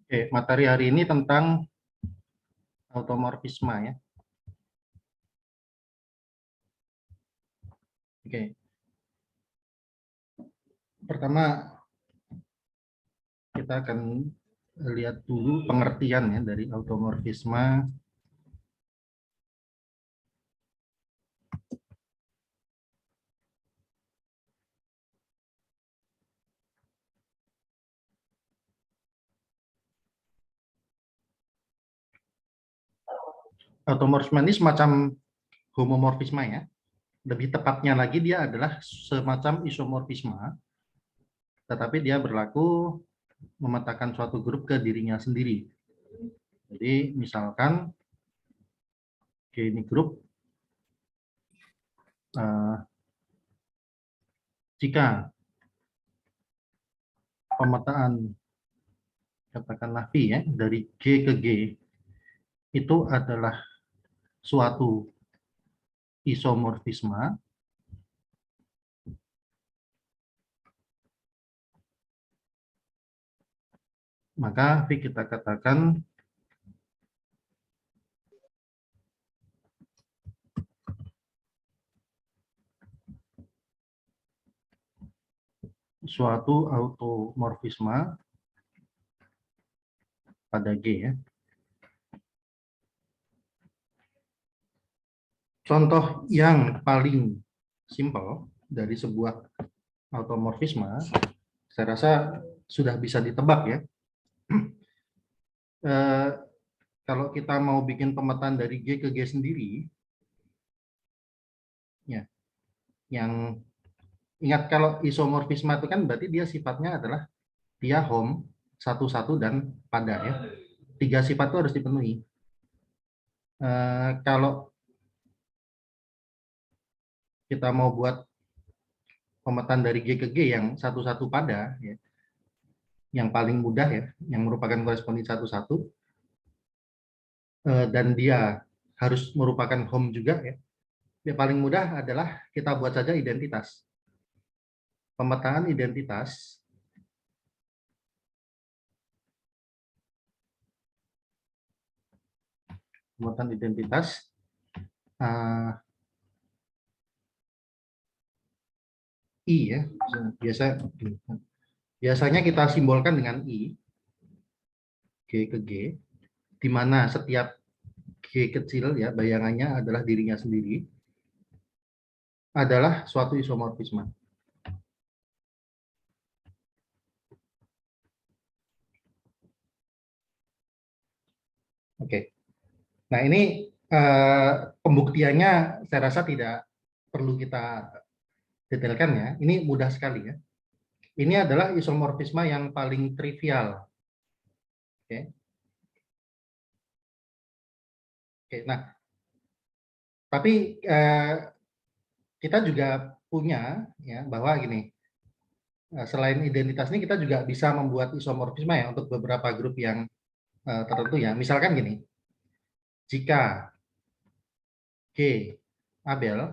Oke, materi hari ini tentang automorfisme ya. Oke, pertama kita akan lihat dulu pengertian ya dari automorfisme. Automorfisme ini semacam homomorfisme ya. Lebih tepatnya lagi dia adalah semacam isomorfisme, tetapi dia berlaku memetakan suatu grup ke dirinya sendiri. Jadi misalkan ini grup jika pemetaan katakanlah V ya dari G ke G itu adalah suatu isomorfisme, maka V kita katakan suatu automorfisme pada G ya. Contoh yang paling simpel dari sebuah automorfisme, saya rasa sudah bisa ditebak ya. Kalau kita mau bikin pemetaan dari G ke G sendiri, ya, yang ingat kalau isomorfisme itu kan berarti dia sifatnya adalah dia home, satu-satu, dan pada ya. Tiga sifat itu harus dipenuhi. Kalau kita mau buat pemetaan dari G ke G yang satu-satu pada, ya, yang paling mudah ya, yang merupakan koresponden satu-satu, dan dia harus merupakan home juga ya. Yang paling mudah adalah kita buat saja identitas. Pemetaan identitas I ya. Biasanya kita simbolkan dengan I, G ke G, di mana setiap G kecil ya bayangannya adalah dirinya sendiri, adalah suatu isomorfisme. Oke. Nah, ini pembuktiannya saya rasa tidak perlu kita detailkan ya. Ini mudah sekali ya. Ini adalah isomorfisme yang paling trivial. Oke. Oke, nah, tapi kita juga punya ya bahwa gini, selain identitas ini kita juga bisa membuat isomorfisme ya untuk beberapa grup yang tertentu ya. Misalkan gini, jika G Abel,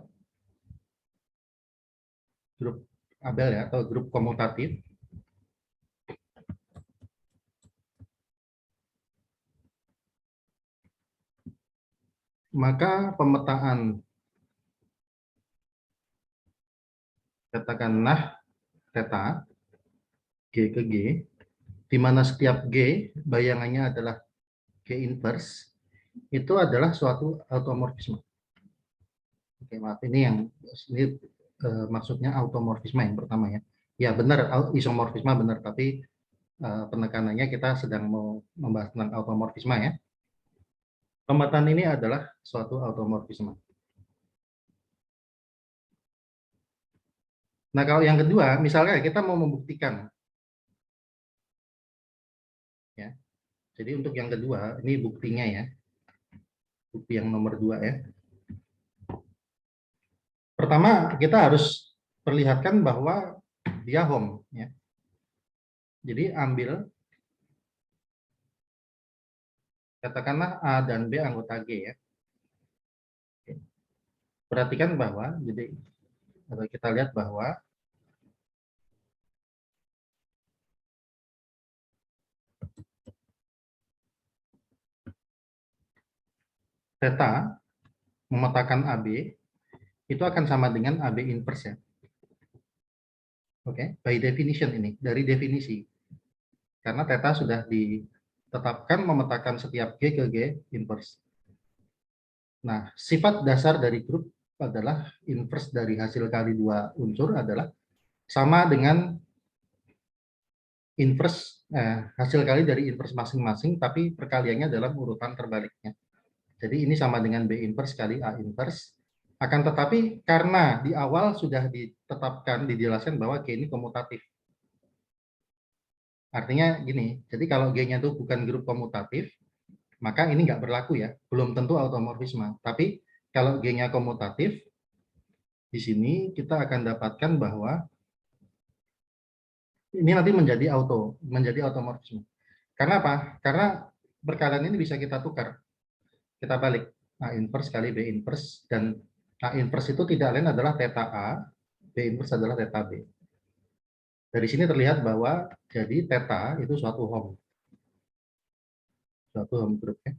grup Abel ya atau grup komutatif, maka pemetaan katakanlah theta G ke G, di mana setiap G bayangannya adalah G inverse, itu adalah suatu automorfisme. Oke, maaf, ini maksudnya automorfisme yang pertama ya. Ya benar, isomorfisme benar, tapi penekanannya kita sedang mau membahas tentang automorfisme ya. Pemetaan ini adalah suatu automorfisme. Nah, kalau yang kedua, misalnya kita mau membuktikan ya. Jadi untuk yang kedua, ini buktinya ya. Bukti yang nomor 2 ya. Pertama, kita harus perlihatkan bahwa dia home ya. Jadi ambil katakanlah A dan B anggota G ya. Perhatikan bahwa jadi kita lihat bahwa Theta memetakan AB itu akan sama dengan AB inverse ya. Oke, by definition ini, dari definisi. Karena theta sudah ditetapkan memetakan setiap G ke G inverse. Nah, sifat dasar dari grup adalah inverse dari hasil kali dua unsur adalah sama dengan inverse hasil kali dari inverse masing-masing, tapi perkaliannya dalam urutan terbaliknya. Jadi ini sama dengan B inverse kali A inverse. Akan tetapi karena di awal sudah ditetapkan, dijelaskan bahwa G ini komutatif. Artinya gini, jadi kalau G-nya itu bukan grup komutatif, maka ini nggak berlaku ya. Belum tentu automorfisme. Tapi kalau G-nya komutatif, di sini kita akan dapatkan bahwa ini nanti menjadi automorfisme. Karena apa? Karena perkalian ini bisa kita tukar. Kita balik. A inverse kali B inverse, dan A inverse itu tidak lain adalah theta A, B inverse adalah theta B. Dari sini terlihat bahwa jadi theta itu suatu Hom group ya.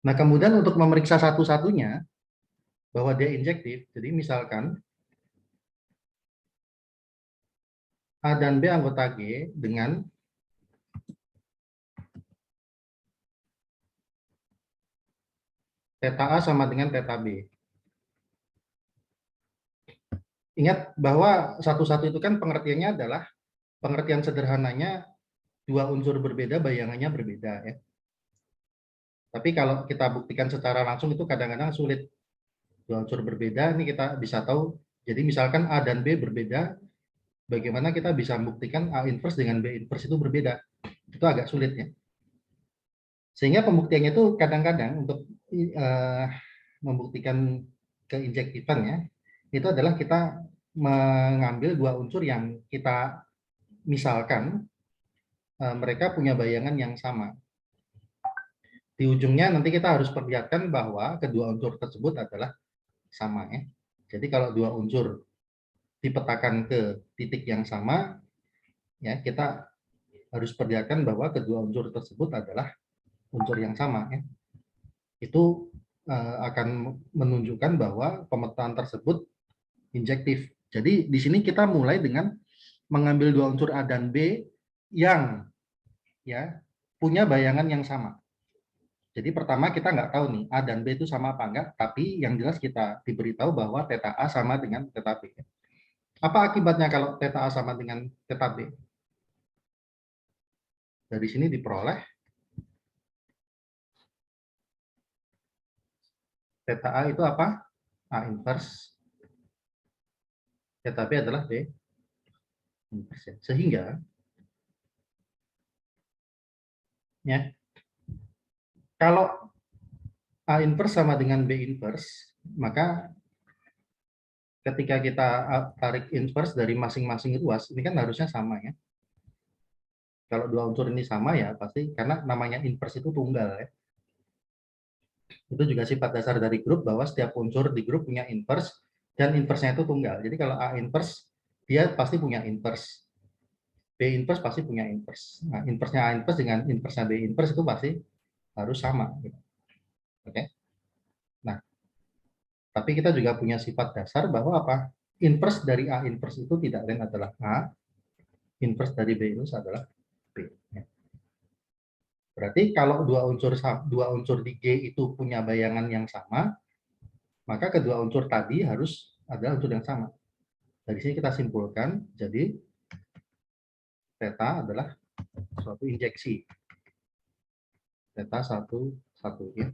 Nah, kemudian untuk memeriksa satu-satunya bahwa dia injektif, jadi misalkan A dan B anggota G dengan theta A sama dengan theta B. Ingat bahwa satu-satu itu kan pengertiannya adalah, pengertian sederhananya dua unsur berbeda, bayangannya berbeda ya. Tapi kalau kita buktikan secara langsung itu kadang-kadang sulit. Dua unsur berbeda, ini kita bisa tahu. Jadi misalkan A dan B berbeda, bagaimana kita bisa membuktikan A inverse dengan B inverse itu berbeda? Itu agak sulit ya. Sehingga pembuktiannya itu kadang-kadang untuk membuktikan keinjektifan ya, itu adalah kita mengambil dua unsur yang kita misalkan mereka punya bayangan yang sama. Di ujungnya nanti kita harus perlihatkan bahwa kedua unsur tersebut adalah sama ya. Jadi kalau dua unsur dipetakan ke titik yang sama, ya kita harus perlihatkan bahwa kedua unsur tersebut adalah unsur yang sama ya. Itu akan menunjukkan bahwa pemetaan tersebut injektif. Jadi di sini kita mulai dengan mengambil dua unsur A dan B yang ya punya bayangan yang sama. Jadi pertama kita nggak tahu nih A dan B itu sama apa enggak, tapi yang jelas kita diberitahu bahwa theta A sama dengan theta B. Apa akibatnya kalau theta A sama dengan theta B? Dari sini diperoleh theta A itu apa? A inverse. Theta B adalah B inverse. Sehingga ya, kalau A inverse sama dengan B inverse, maka ketika kita tarik inverse dari masing-masing ruas, ini kan harusnya sama ya. Kalau dua unsur ini sama ya pasti, karena namanya inverse itu tunggal ya. Itu juga sifat dasar dari grup bahwa setiap unsur di grup punya inverse dan inverse-nya itu tunggal. Jadi kalau A inverse dia pasti punya inverse. B inverse pasti punya inverse. Nah, inverse-nya A inverse dengan inverse-nya B inverse itu pasti harus sama. Gitu. Oke. Nah, tapi kita juga punya sifat dasar bahwa apa? Inverse dari A inverse itu tidak lain adalah A, inverse dari B inverse adalah B. Ya. Berarti kalau dua unsur di G itu punya bayangan yang sama, maka kedua unsur tadi harus adalah unsur yang sama. Dari sini kita simpulkan, jadi theta adalah suatu injeksi. Theta satu ya.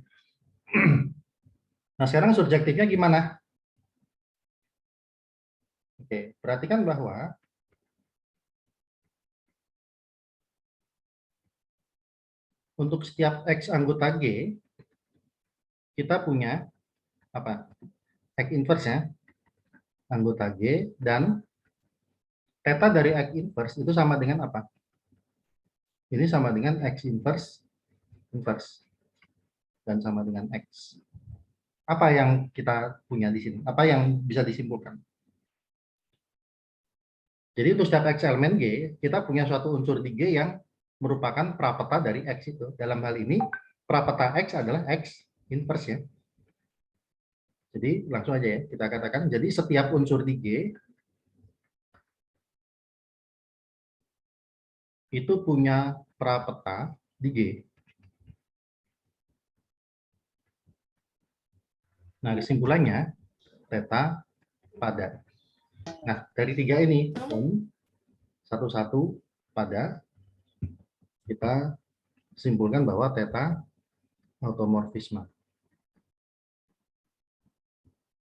Nah, sekarang subjektifnya gimana? Oke, perhatikan bahwa untuk setiap X anggota G, kita punya apa? X inverse ya, anggota G, dan theta dari X inverse itu sama dengan apa? Ini sama dengan X inverse, dan sama dengan X. Apa yang kita punya di sini? Apa yang bisa disimpulkan? Jadi untuk setiap X elemen G, kita punya suatu unsur di G yang merupakan prapeta dari X itu. Dalam hal ini, prapeta X adalah X inverse ya. Jadi langsung aja ya kita katakan. Jadi setiap unsur di G itu punya prapeta di G. Nah, kesimpulannya theta pada. Nah, dari tiga ini, satu-satu pada, kita simpulkan bahwa theta automorfisme.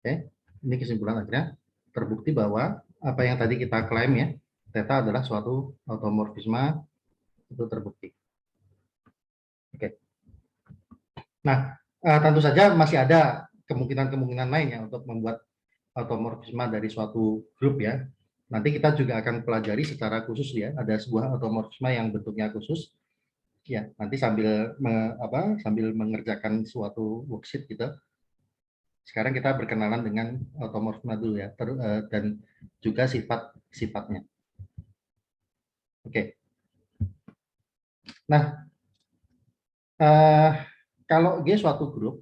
Oke, ini kesimpulan akhirnya terbukti bahwa apa yang tadi kita klaim ya, theta adalah suatu automorfisme, itu terbukti. Oke. Nah, tentu saja masih ada kemungkinan-kemungkinan lain ya untuk membuat automorfisme dari suatu grup ya. Nanti kita juga akan pelajari secara khusus ya, ada sebuah automorfisme yang bentuknya khusus. Ya, nanti sambil mengerjakan suatu worksheet gitu. Sekarang kita berkenalan dengan automorfisme dulu ya, dan juga sifat-sifatnya. Oke. Nah, kalau G suatu grup,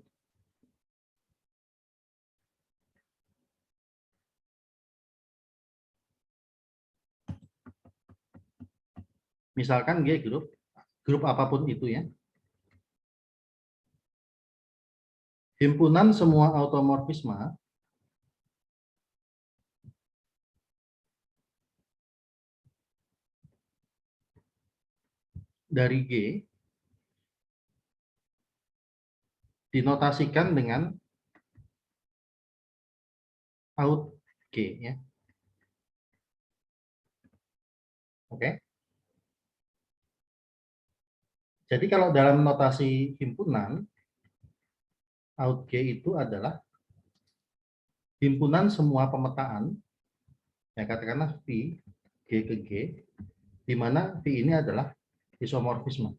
misalkan G grup apapun itu ya, himpunan semua automorfisme dari G dinotasikan dengan out G ya. Oke. Jadi kalau dalam notasi himpunan, out G itu adalah himpunan semua pemetaan, ya katakanlah V, G ke G, di mana V ini adalah isomorfisme.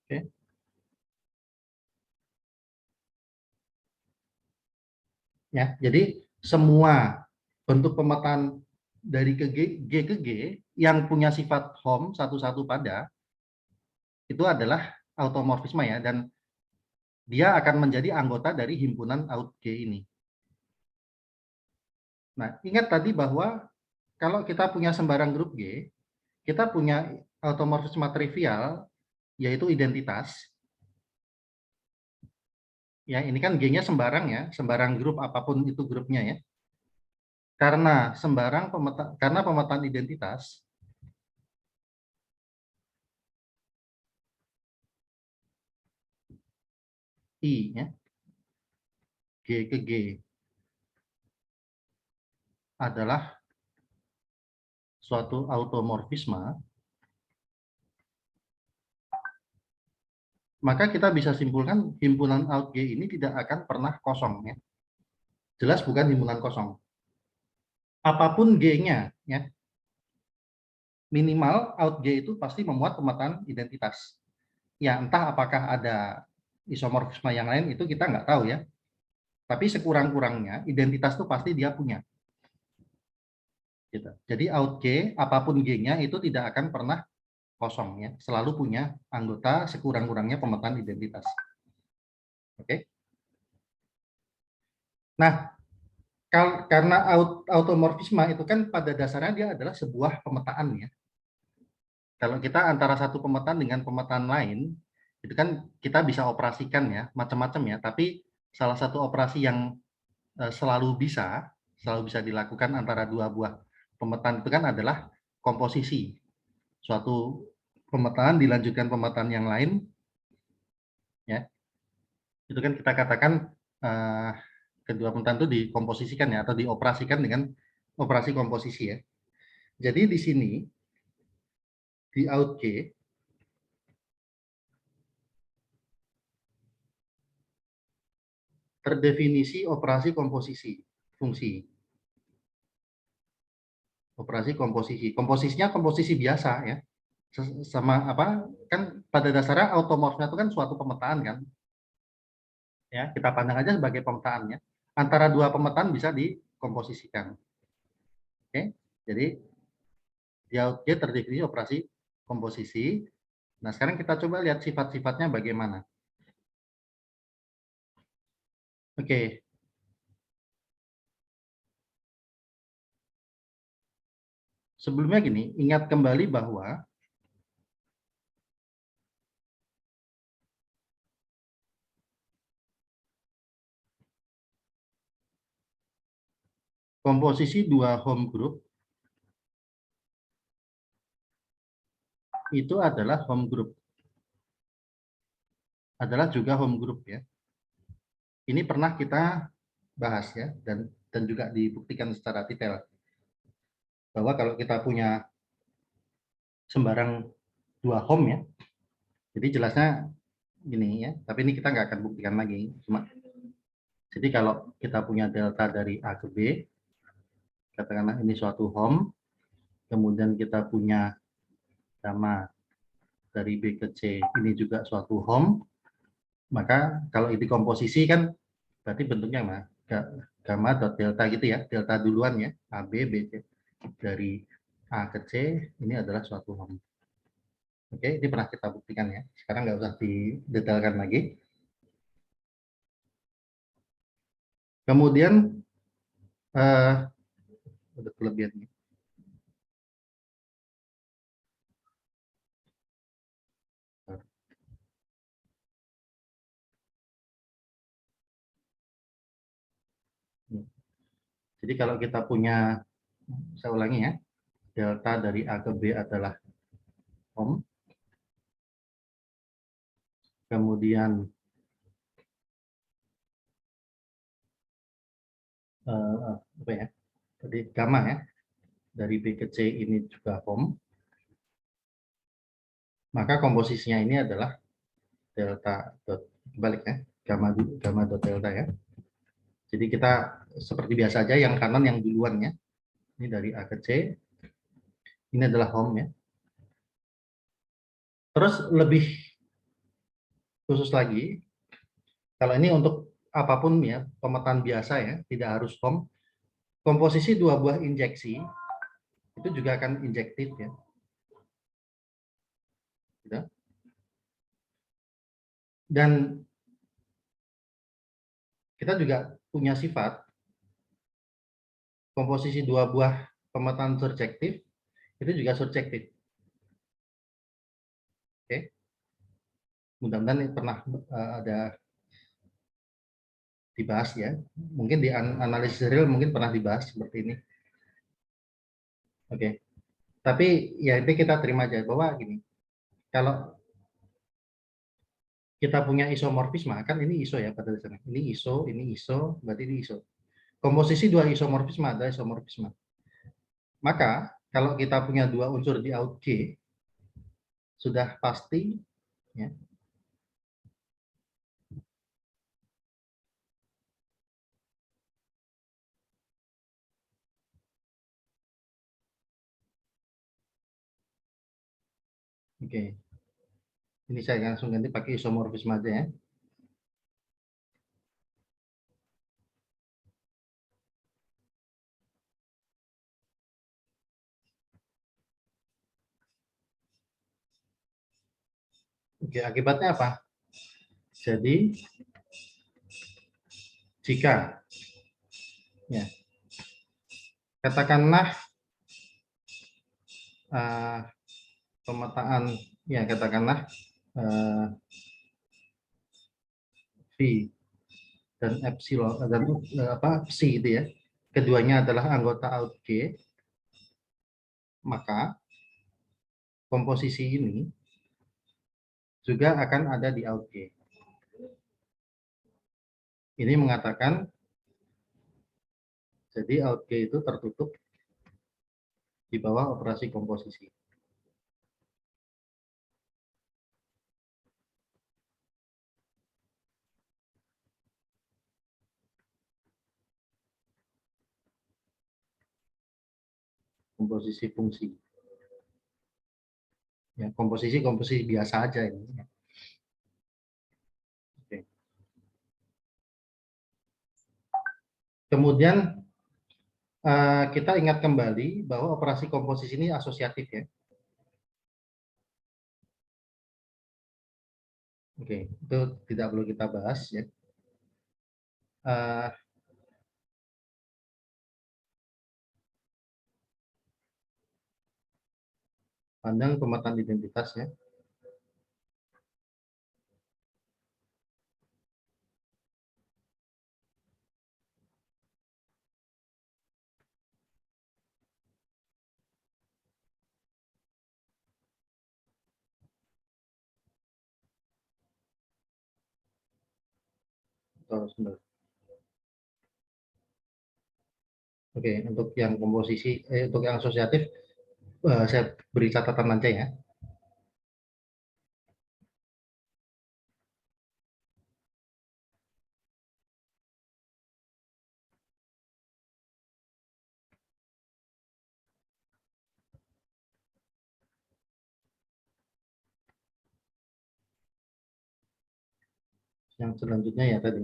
Oke. Ya, jadi semua bentuk pemetaan dari G ke G yang punya sifat home satu-satu pada itu adalah automorfisme ya, dan dia akan menjadi anggota dari himpunan out G ini. Nah, ingat tadi bahwa kalau kita punya sembarang grup G, kita punya automorfisme trivial, yaitu identitas. Ya, ini kan G-nya sembarang ya, sembarang grup apapun itu grupnya ya. Karena pemetaan identitas, I ya, G ke G adalah suatu automorfisme, maka kita bisa simpulkan himpunan out G ini tidak akan pernah kosong ya. Jelas bukan himpunan kosong. Apapun G-nya ya, minimal out G itu pasti memuat pemetaan identitas. Ya, entah apakah ada isomorfisme yang lain itu kita nggak tahu ya. Tapi sekurang-kurangnya identitas itu pasti dia punya. Gitu. Jadi out G, apapun G-nya itu tidak akan pernah kosong ya, selalu punya anggota sekurang-kurangnya pemetaan identitas. Oke. Nah, karena automorfisme itu kan pada dasarnya dia adalah sebuah pemetaan ya. Kalau kita antara satu pemetaan dengan pemetaan lain, itu kan kita bisa operasikan ya, macam-macam ya, tapi salah satu operasi yang selalu bisa dilakukan antara dua buah pemetaan itu kan adalah komposisi. Suatu pemetaan dilanjutkan pemetaan yang lain, ya itu kan kita katakan kedua pemetaan itu dikomposisikan ya, atau dioperasikan dengan operasi komposisi ya. Jadi di sini di out G terdefinisi operasi komposisi fungsi. Operasi komposisi. Komposisinya komposisi biasa ya. Sama apa? Kan pada dasarnya automorfnya itu kan suatu pemetaan kan. Ya, kita pandang aja sebagai pemetaannya. Antara dua pemetaan bisa dikomposisikan. Oke. Jadi di out G terdefinisi operasi komposisi Nah, sekarang kita coba lihat sifat-sifatnya bagaimana. Oke. Sebelumnya gini, ingat kembali bahwa komposisi dua home group itu adalah home group. Adalah juga home group ya. Ini pernah kita bahas ya, dan juga dibuktikan secara detail bahwa kalau kita punya sembarang dua home ya, jadi jelasnya gini ya, tapi ini kita nggak akan buktikan lagi. Jadi kalau kita punya delta dari A ke B, katakanlah ini suatu home, kemudian kita punya gamma dari B ke C, ini juga suatu home, maka kalau itu komposisi kan berarti bentuknya mana? Gamma dot delta gitu ya, delta duluan ya, A, B, B, C. Dari A ke C, ini adalah suatu home. Oke, ini pernah kita buktikan ya. Sekarang nggak usah didetailkan lagi. Kemudian, ada kelebihannya. Jadi kalau kita punya, saya ulangi ya, delta dari A ke B adalah home. Kemudian apa ya? Tadi gamma ya, dari B ke C ini juga home. Maka komposisinya ini adalah delta dot balik ya, gamma dot delta ya. Jadi kita seperti biasa aja, yang kanan yang duluan ya. Ini dari A ke C. Ini adalah home ya. Terus lebih khusus lagi, kalau ini untuk apapun ya, pemetaan biasa ya, tidak harus home. Komposisi dua buah injeksi itu juga akan injektif ya. Gitu. Dan kita juga punya sifat komposisi dua buah pemetaan surjektif itu juga surjektif. Oke. Mudah-mudahan pernah ada dibahas ya. Mungkin di analisis real mungkin pernah dibahas seperti ini. Oke. Tapi ya itu kita terima aja bahwa gini, kalau kita punya isomorfisme, kan ini iso ya pada dasarnya. Ini iso, berarti ini iso. Komposisi dua isomorfisme adalah isomorfisme. Maka kalau kita punya dua unsur di out G, sudah pasti ya, oke. Ini saya langsung ganti pakai isomorfisme aja ya. Oke, akibatnya apa? Jadi jika ya katakanlah uh, pemetaan ya katakanlah uh, V dan epsilon dan apa psi itu ya, keduanya adalah anggota out G, maka komposisi ini juga akan ada di out G. Ini mengatakan jadi out G itu tertutup di bawah operasi komposisi. Komposisi fungsi. Ya, komposisi biasa aja ini. Oke. Kemudian kita ingat kembali bahwa operasi komposisi ini asosiatif ya. Oke, itu tidak perlu kita bahas ya. Eh, Pandang pemetaan identitas ya. Oh, sebentar. Oke, untuk yang komposisi, untuk yang asosiatif, saya beri catatan aja ya. Yang selanjutnya ya tadi.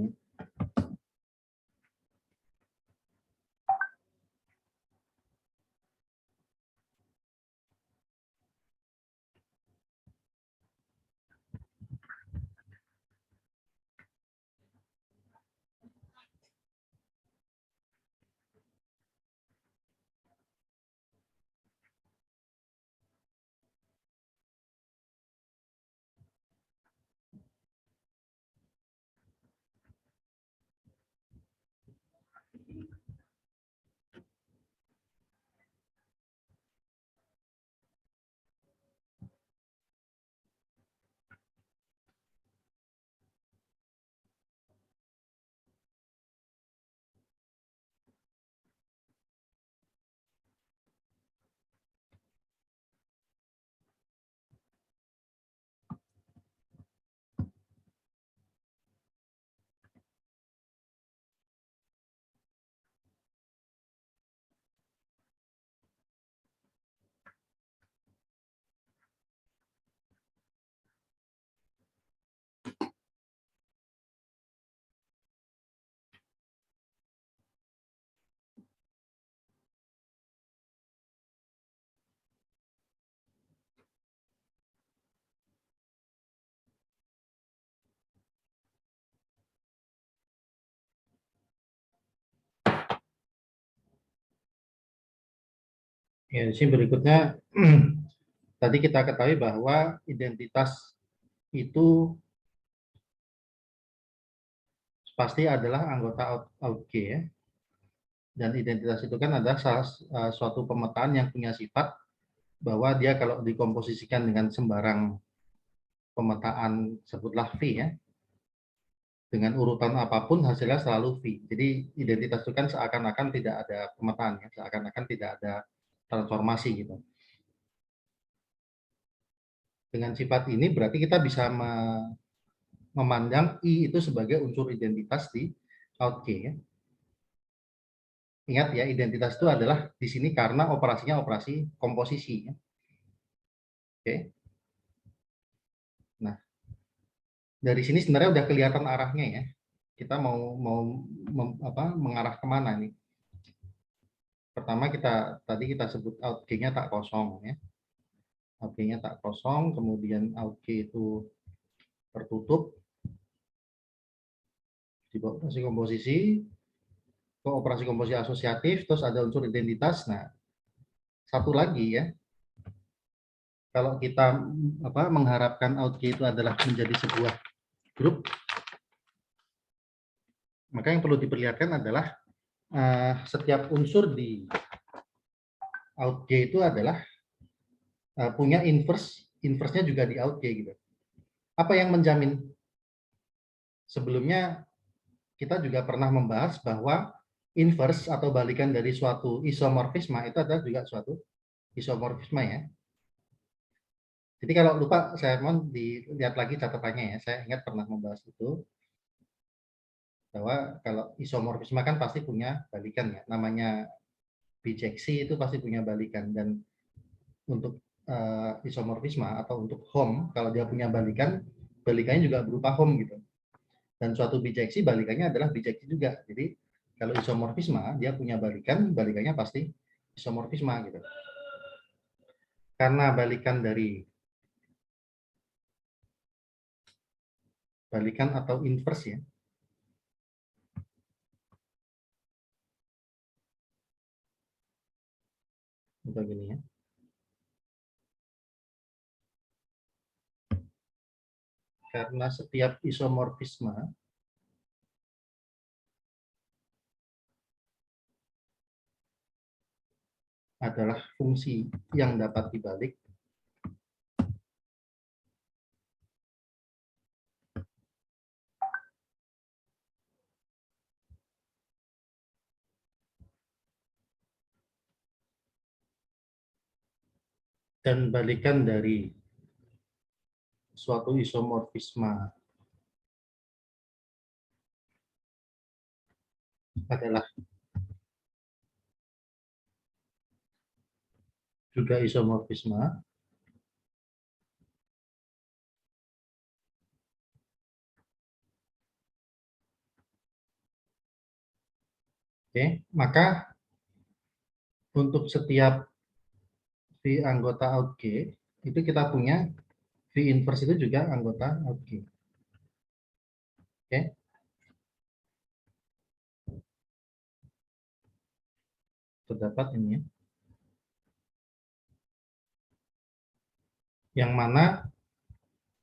Ya, di sini berikutnya tadi kita ketahui bahwa identitas itu pasti adalah anggota OutG ya. Dan identitas itu kan adalah suatu pemetaan yang punya sifat bahwa dia kalau dikomposisikan dengan sembarang pemetaan sebutlah V ya, dengan urutan apapun hasilnya selalu V. Jadi identitas itu kan seakan-akan tidak ada pemetaan ya, seakan-akan tidak ada transformasi gitu. Dengan sifat ini berarti kita bisa memandang I itu sebagai unsur identitas di OutG ya. Ingat ya, identitas itu adalah di sini karena operasinya operasi komposisi ya. Oke. Nah, dari sini sebenarnya udah kelihatan arahnya ya. Kita mau mau mengarah kemana nih? Pertama tadi kita sebut outg-nya tak kosong ya. Outg-nya tak kosong, kemudian outg itu tertutup di operasi komposisi, ke operasi komposisi asosiatif, terus ada unsur identitas. Nah, satu lagi ya, kalau kita mengharapkan outg itu adalah menjadi sebuah grup, maka yang perlu diperlihatkan adalah setiap unsur di outg itu adalah punya inverse-nya juga di outg gitu. Apa yang menjamin? Sebelumnya kita juga pernah membahas bahwa inverse atau balikan dari suatu isomorfisme itu adalah juga suatu isomorfisme ya. Jadi kalau lupa saya mohon dilihat lagi catatannya ya. Saya ingat pernah membahas itu bahwa kalau isomorfisme kan pasti punya balikan ya. Namanya bijeksi itu pasti punya balikan, dan untuk isomorfisme atau untuk home kalau dia punya balikan, balikannya juga berupa home gitu. Dan suatu bijeksi balikannya adalah bijeksi juga. Jadi kalau isomorfisme dia punya balikan, balikannya pasti isomorfisme gitu. Karena balikan dari balikan atau inverse ya. Begini ya. Karena setiap isomorfisme adalah fungsi yang dapat dibalik, dan balikan dari suatu isomorfisme adalah juga isomorfisme, oke, maka untuk setiap V anggota out G itu kita punya V inverse itu juga anggota out G. Oke. Terdapat ini ya. Yang mana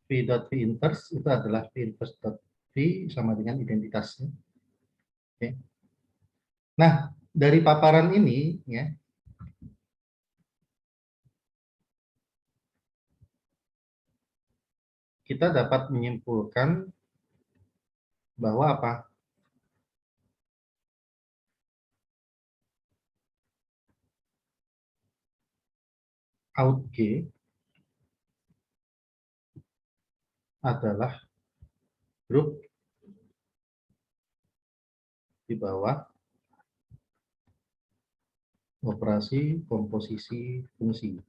V dot V inverse itu adalah V inverse dot V sama dengan identitasnya. Oke. Nah, dari paparan ini ya, kita dapat menyimpulkan bahwa apa? Out G adalah grup di bawah operasi komposisi fungsi.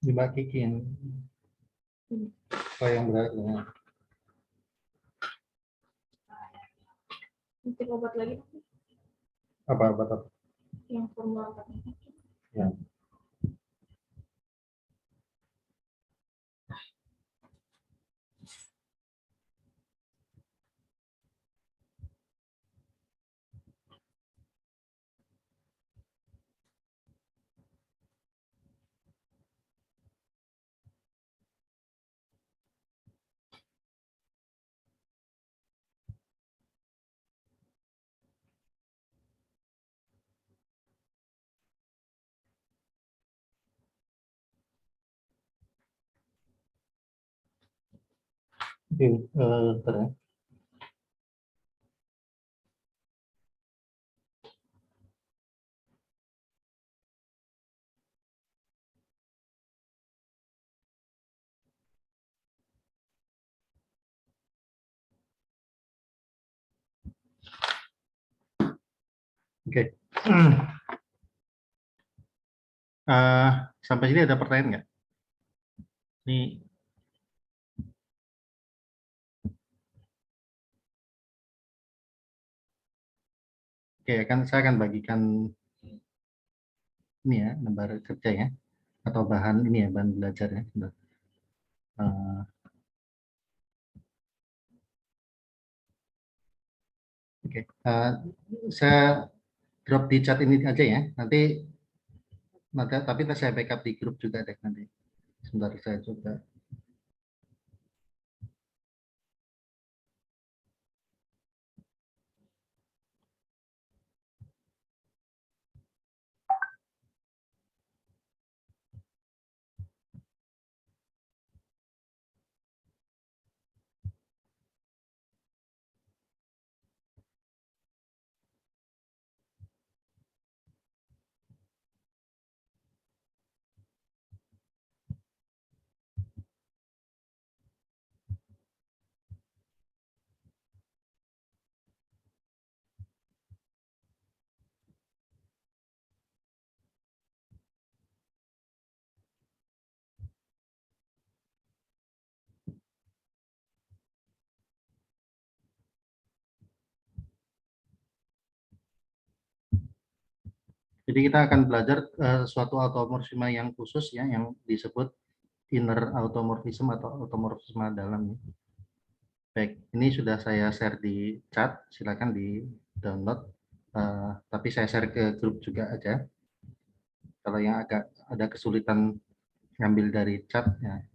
Dibagikan apa yang berat dengan obat lagi apa yang formula 4. ya. Oke, bentar ya. Oke. Sampai sini ada pertanyaan nggak? Ini oke, kan saya akan bagikan ini ya, lembar kerja ya, atau bahan ini ya, bahan belajar ya. Bentar. Oke, saya drop di chat ini aja ya. Nanti nanti tapi saya backup di grup juga deh nanti. Sebentar saya coba. Jadi kita akan belajar suatu automorfisme yang khusus ya, yang disebut inner automorphism atau automorfisme dalam. Baik, ini sudah saya share di chat, silakan di download. Tapi saya share ke grup juga aja. Kalau yang agak ada kesulitan ngambil dari chat ya.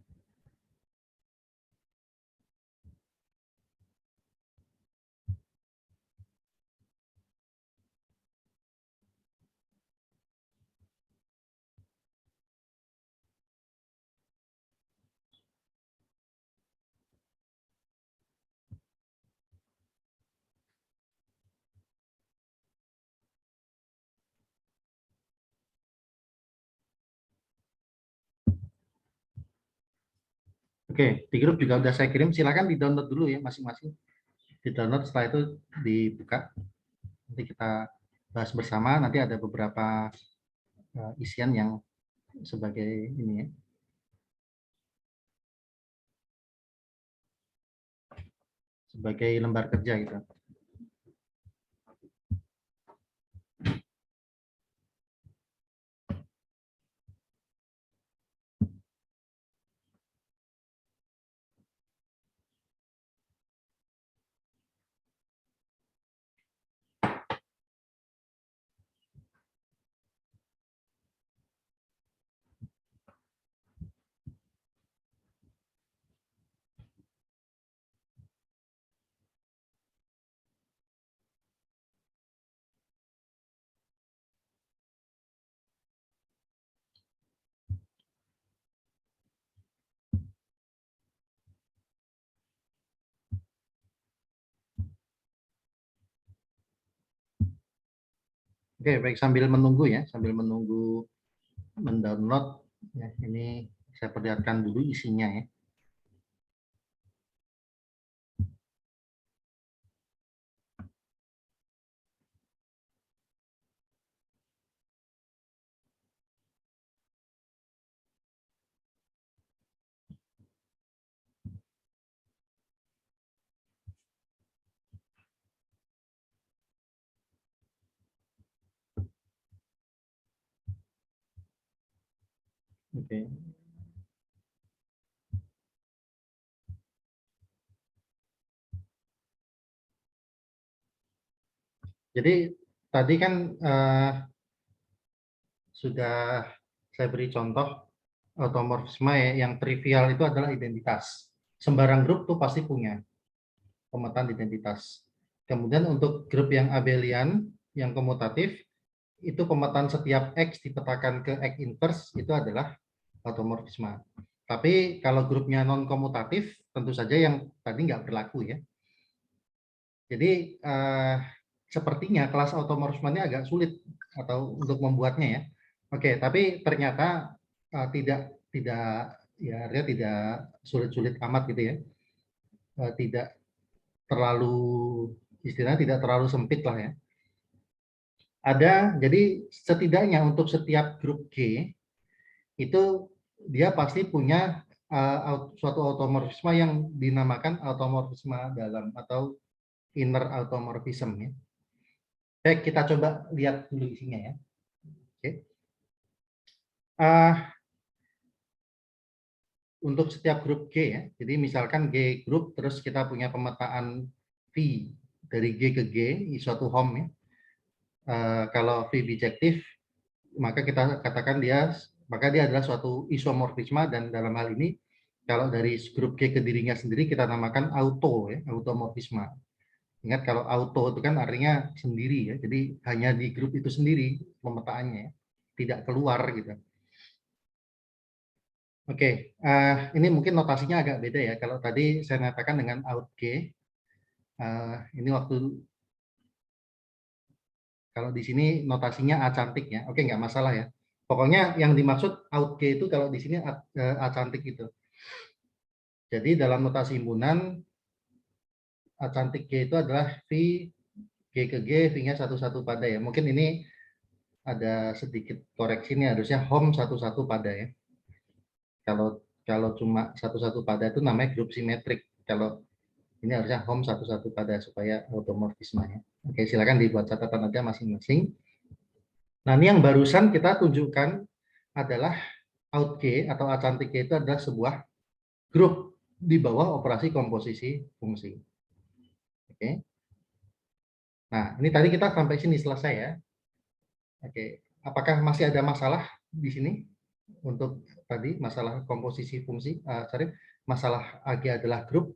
Oke, di grup juga udah saya kirim, silakan di download dulu ya masing-masing. Di download, setelah itu dibuka. Nanti kita bahas bersama, nanti ada beberapa isian yang sebagai ini ya. Sebagai lembar kerja gitu. Oke, baik, sambil menunggu ya, sambil menunggu mendownload ya, ini saya perlihatkan dulu isinya ya. Oke. Jadi tadi kan sudah saya beri contoh automorfisme ya, yang trivial itu adalah identitas. Sembarang grup tuh pasti punya pemetaan identitas. Kemudian untuk grup yang abelian, yang komutatif, itu pemetaan setiap X dipetakan ke X inverse itu adalah automorfisme. Tapi kalau grupnya non komutatif, tentu saja yang tadi nggak berlaku ya. Jadi sepertinya kelas automorfisme ini agak sulit atau untuk membuatnya ya. Oke, tapi ternyata tidak ya artinya tidak sulit-sulit amat gitu ya. Tidak terlalu istilahnya tidak terlalu sempit lah ya. Ada jadi setidaknya untuk setiap grup G itu dia pasti punya suatu automorfisme yang dinamakan automorfisme dalam atau inner automorphism ya. Baik, kita coba lihat dulu isinya ya. Oke. Untuk setiap grup G ya, jadi misalkan G grup, terus kita punya pemetaan V dari G ke G, suatu home ya. Kalau V bijektif, maka kita katakan maka dia adalah suatu isomorfisme, dan dalam hal ini kalau dari grup G ke dirinya sendiri kita namakan auto ya, automorfisme. Ingat kalau auto itu kan artinya sendiri ya, jadi hanya di grup itu sendiri pemetaannya ya, tidak keluar gitu. Oke, ini mungkin notasinya agak beda ya. Kalau tadi saya nyatakan dengan out G, ini waktu kalau di sini notasinya A cantik ya. Oke, nggak masalah ya. Pokoknya yang dimaksud out G itu kalau di sini A cantik itu. Jadi dalam notasi himpunan A cantik G itu adalah V G ke G, V-nya satu-satu pada ya. Mungkin ini ada sedikit koreksi nih, harusnya home satu-satu pada ya. Kalau cuma satu-satu pada itu namanya grup simetrik. Kalau ini harusnya home satu-satu pada supaya automorfismenya. Oke, silakan dibuat catatan aja masing-masing. Nah, ini yang barusan kita tunjukkan adalah out G atau A cantik G itu adalah sebuah grup di bawah operasi komposisi fungsi. Oke. Nah, ini tadi kita sampai sini selesai ya. Oke, apakah masih ada masalah di sini untuk tadi masalah komposisi fungsi? Masalah AG adalah grup.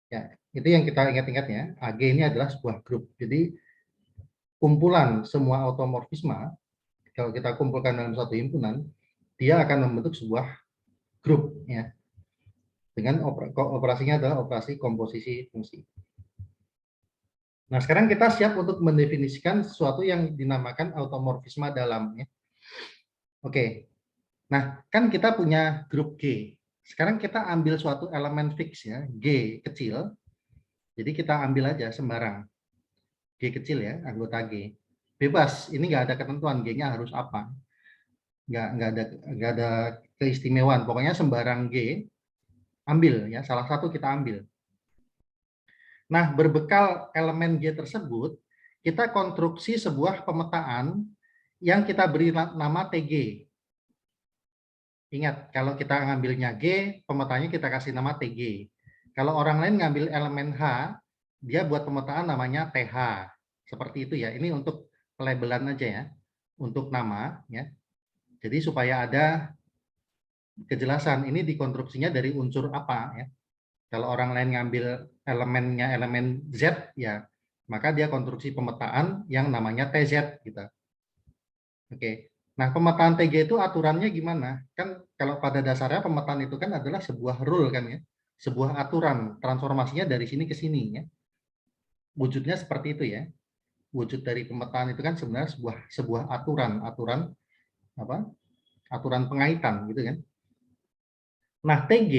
Ya, itu yang kita ingat-ingat ya. AG ini adalah sebuah grup. Jadi kumpulan semua automorfisme, kalau kita kumpulkan dalam satu himpunan, dia akan membentuk sebuah grup ya. Dengan operasinya adalah operasi komposisi fungsi. Nah, sekarang kita siap untuk mendefinisikan sesuatu yang dinamakan automorfisme dalam ya. Oke. Nah, kan kita punya grup G. Sekarang kita ambil suatu elemen fix ya, G kecil. Jadi kita ambil aja sembarang. G kecil ya, anggota G. Bebas, ini nggak ada ketentuan G-nya harus apa. Nggak ada keistimewaan. Pokoknya sembarang G, ambil ya, salah satu kita ambil. Nah, berbekal elemen G tersebut, kita konstruksi sebuah pemetaan yang kita beri nama TG. Ingat, kalau kita ngambilnya G, pemetaannya kita kasih nama TG. Kalau orang lain ngambil elemen H, dia buat pemetaan namanya TH. Seperti itu ya. Ini untuk pelabelan aja ya. Untuk nama ya. Jadi supaya ada kejelasan ini dikonstruksinya dari unsur apa ya. Kalau orang lain ngambil elemennya elemen Z ya, maka dia konstruksi pemetaan yang namanya TZ gitu. Oke. Nah, pemetaan TG itu aturannya gimana? Kan kalau pada dasarnya pemetaan itu kan adalah sebuah rule kan ya. Sebuah aturan, transformasinya dari sini ke sini ya. Wujudnya seperti itu ya. Wujud dari pemetaan itu kan sebenarnya sebuah aturan apa? Aturan pengaitan gitu kan. Nah, TG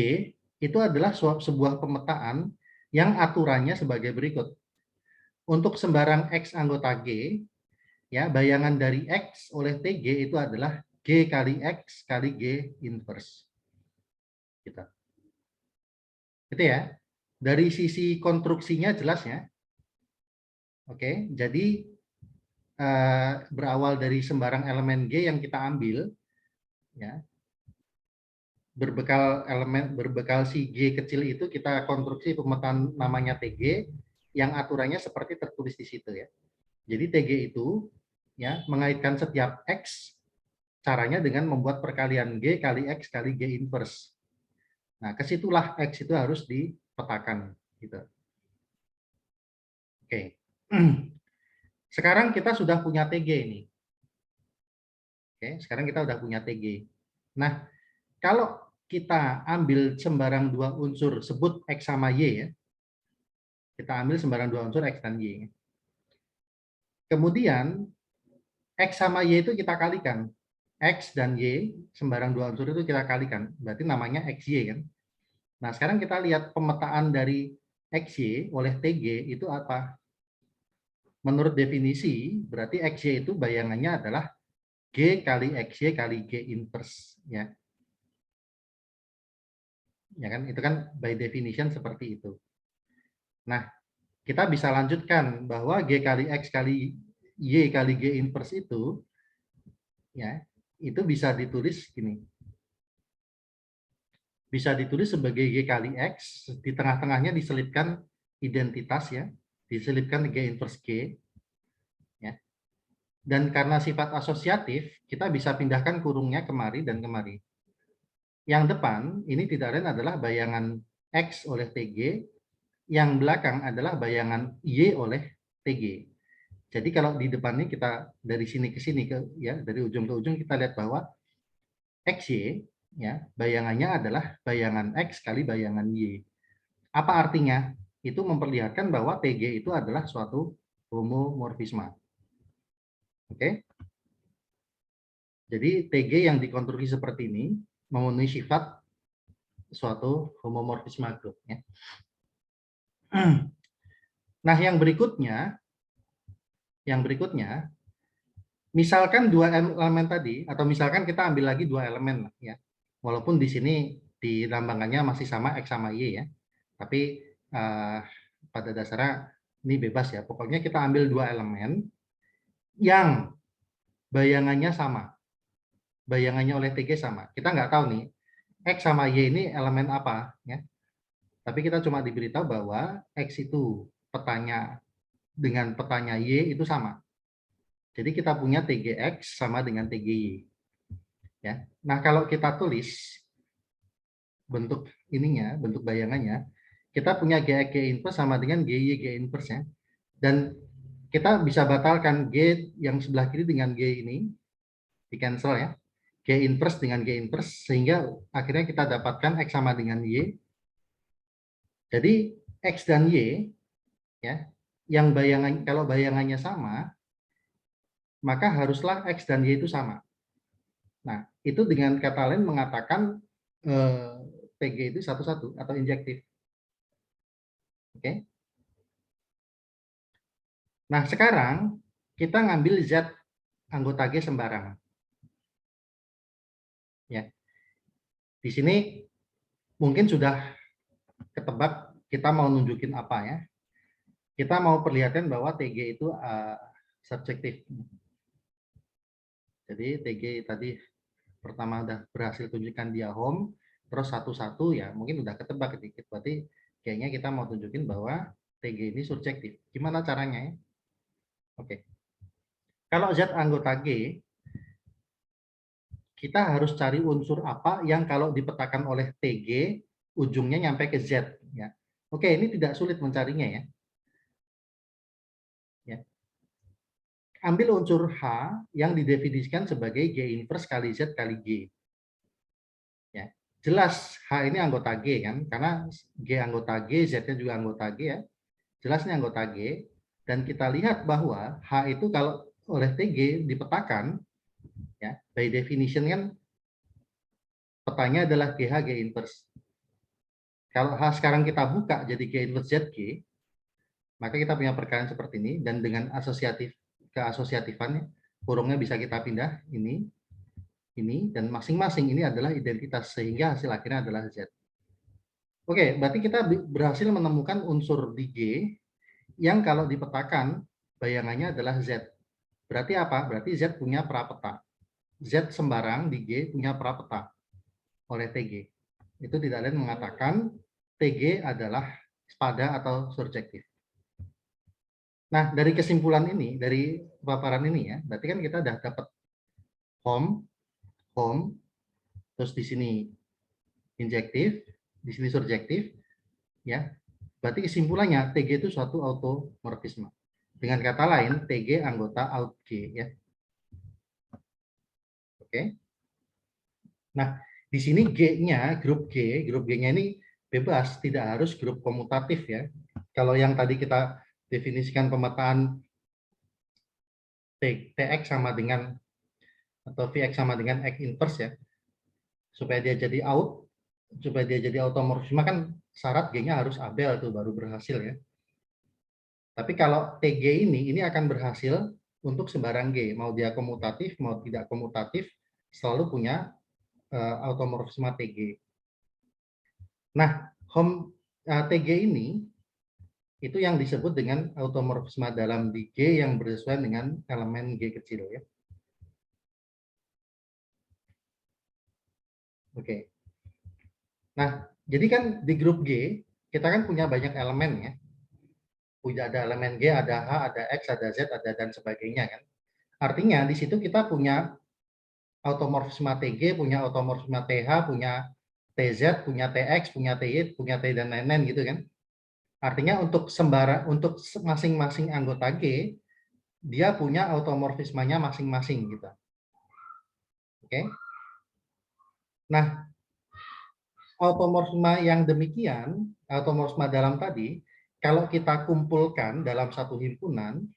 itu adalah sebuah pemetaan yang aturannya sebagai berikut. Untuk sembarang X anggota G, ya bayangan dari X oleh TG itu adalah G kali X kali G inverse. Gitu. Itu ya. Dari sisi konstruksinya jelas ya. Oke, jadi berawal dari sembarang elemen G yang kita ambil, ya, berbekal si G kecil itu kita konstruksi pemetaan namanya TG yang aturannya seperti tertulis di situ ya. Jadi TG itu ya mengaitkan setiap X caranya dengan membuat perkalian G kali X kali G inverse. Nah, kesitulah X itu harus dipetakan gitu. Oke. Sekarang kita sudah punya TG ini. Oke, sekarang kita sudah punya TG. Nah, kalau kita ambil sembarang dua unsur, sebut X sama Y ya. Kita ambil sembarang dua unsur X dan Y. Kemudian X sama Y itu kita kalikan. X dan Y, sembarang dua unsur itu kita kalikan. Berarti namanya XY kan. Nah, sekarang kita lihat pemetaan dari XY oleh TG itu apa? Menurut definisi, berarti XY itu bayangannya adalah G kali XY kali G inverse. Ya. Ya kan, itu kan by definition seperti itu. Nah, kita bisa lanjutkan bahwa G kali X kali Y kali G inverse itu, ya, itu bisa ditulis gini. Bisa ditulis sebagai G kali X, di tengah-tengahnya diselipkan identitas ya, diselipkan G inverse G, ya. Dan karena sifat asosiatif, kita bisa pindahkan kurungnya kemari dan kemari. Yang depan ini tidak lain adalah bayangan X oleh TG, yang belakang adalah bayangan Y oleh TG. Jadi kalau di depan ini kita dari sini ke sini ya dari ujung ke ujung kita lihat bahwa XY ya bayangannya adalah bayangan X kali bayangan Y. Apa artinya? Itu memperlihatkan bahwa TG itu adalah suatu homomorfisme. Oke? Jadi TG yang dikonstruksi seperti ini memenuhi sifat suatu homomorfisme grup. Ya. Nah, yang berikutnya, misalkan dua elemen tadi, atau misalkan kita ambil lagi dua elemen, ya. Walaupun di sini di lambangannya masih sama X sama Y ya, tapi pada dasarnya ini bebas ya. Pokoknya kita ambil dua elemen yang bayangannya sama, bayangannya oleh TG sama. Kita nggak tahu nih X sama Y ini elemen apa ya. Tapi kita cuma diberitahu bahwa X itu petanya dengan petanya Y itu sama. Jadi kita punya TGX sama dengan TGY. Ya. Nah, kalau kita tulis bentuk ininya, bentuk bayangannya, kita punya GX G inverse sama dengan GY G inverse ya. Dan kita bisa batalkan G yang sebelah kiri dengan G ini, di cancel ya. G inverse dengan G inverse sehingga akhirnya kita dapatkan X sama dengan Y. Jadi X dan Y ya, yang kalau bayangannya sama, maka haruslah X dan Y itu sama. Nah, itu dengan kata lain mengatakan TG itu satu-satu atau injektif. Oke. Nah, sekarang kita ngambil Z anggota G sembarangan. Ya. Di sini mungkin sudah ketebak kita mau nunjukin apa ya. Kita mau perlihatkan bahwa TG itu subjektif. Jadi TG tadi pertama udah berhasil tunjukkan dia home, terus satu-satu ya mungkin udah ketebak sedikit. Berarti kayaknya kita mau tunjukin bahwa TG ini subjektif. Gimana caranya ya? Oke. Kalau Z anggota G, kita harus cari unsur apa yang kalau dipetakan oleh TG, ujungnya nyampe ke Z. Ya. Oke, ini tidak sulit mencarinya ya. Ya. Ambil unsur H yang didefinisikan sebagai G inverse kali Z kali G. Ya. Jelas H ini anggota G kan, karena G anggota G, Z-nya juga anggota G ya. Jelasnya anggota G, dan kita lihat bahwa H itu kalau oleh TG dipetakan, ya, by definition kan petanya adalah GH G inverse. Kalau H sekarang kita buka jadi G inverse ZG, maka kita punya perkalian seperti ini, dan dengan keasosiatifannya, kurungnya bisa kita pindah ini, dan masing-masing ini adalah identitas, sehingga hasil akhirnya adalah Z. Oke, berarti kita berhasil menemukan unsur di G yang kalau dipetakan, bayangannya adalah Z. Berarti apa? Berarti Z punya prapeta. Z sembarang di G punya prapeta oleh TG. Itu tidak lain mengatakan TG adalah sepada atau surjektif. Nah, dari kesimpulan ini, dari paparan ini ya, berarti kan kita udah dapat home, terus di sini injektif, di sini surjektif, ya. Berarti kesimpulannya TG itu suatu automorfisme. Dengan kata lain, TG anggota out G ya. Oke. Nah, di sini G-nya, grup G-nya ini bebas, tidak harus grup komutatif ya. Kalau yang tadi kita definisikan pemetaan TX sama dengan atau VX sama dengan X inverse ya, supaya dia jadi automorfisme kan syarat G-nya harus abel itu baru berhasil ya. Tapi kalau TG ini akan berhasil untuk sembarang G, mau dia komutatif, mau tidak komutatif, selalu punya automorfisme TG. Nah, TG ini itu yang disebut dengan automorfisme dalam di G yang bersesuaian dengan elemen G kecil ya. Oke. Nah, jadi kan di grup G kita kan punya banyak elemen ya. Punya ada elemen G, ada H, ada X, ada Z, ada dan sebagainya kan. Artinya di situ kita punya automorfisme TG, punya automorfisme TH, punya TZ, punya TX, punya TY, punya T dan lain-lain gitu kan. Artinya untuk masing-masing anggota G, dia punya automorfismenya masing-masing gitu. Oke. Nah, automorfisme yang demikian, automorfisme dalam tadi, kalau kita kumpulkan dalam satu himpunan,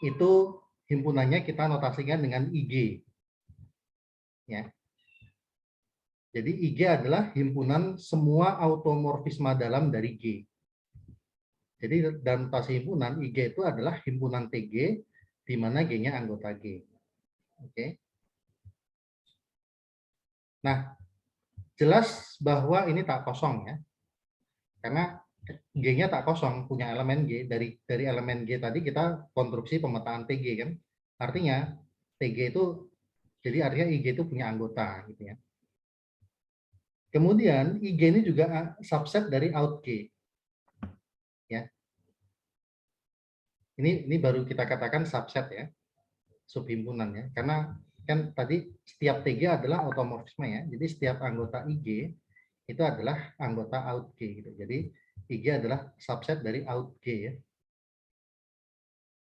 itu himpunannya kita notasikan dengan IG. Ya. Jadi IG adalah himpunan semua automorfisme dalam dari G. Jadi dalam notasi himpunan, IG itu adalah himpunan TG, di mana G-nya anggota G. Oke. Nah, jelas bahwa ini tak kosong ya. Karena G-nya tak kosong, punya elemen G. Dari elemen G tadi kita konstruksi pemetaan TG kan. Artinya TG itu, jadi artinya IG itu punya anggota gitu ya. Kemudian IG ini juga subset dari out G. Ya. Ini baru kita katakan subset ya, subhimpunan ya. Karena kan tadi setiap TG adalah automorfisme ya. Jadi setiap anggota IG itu adalah anggota out G gitu. Jadi IG adalah subset dari out G ya.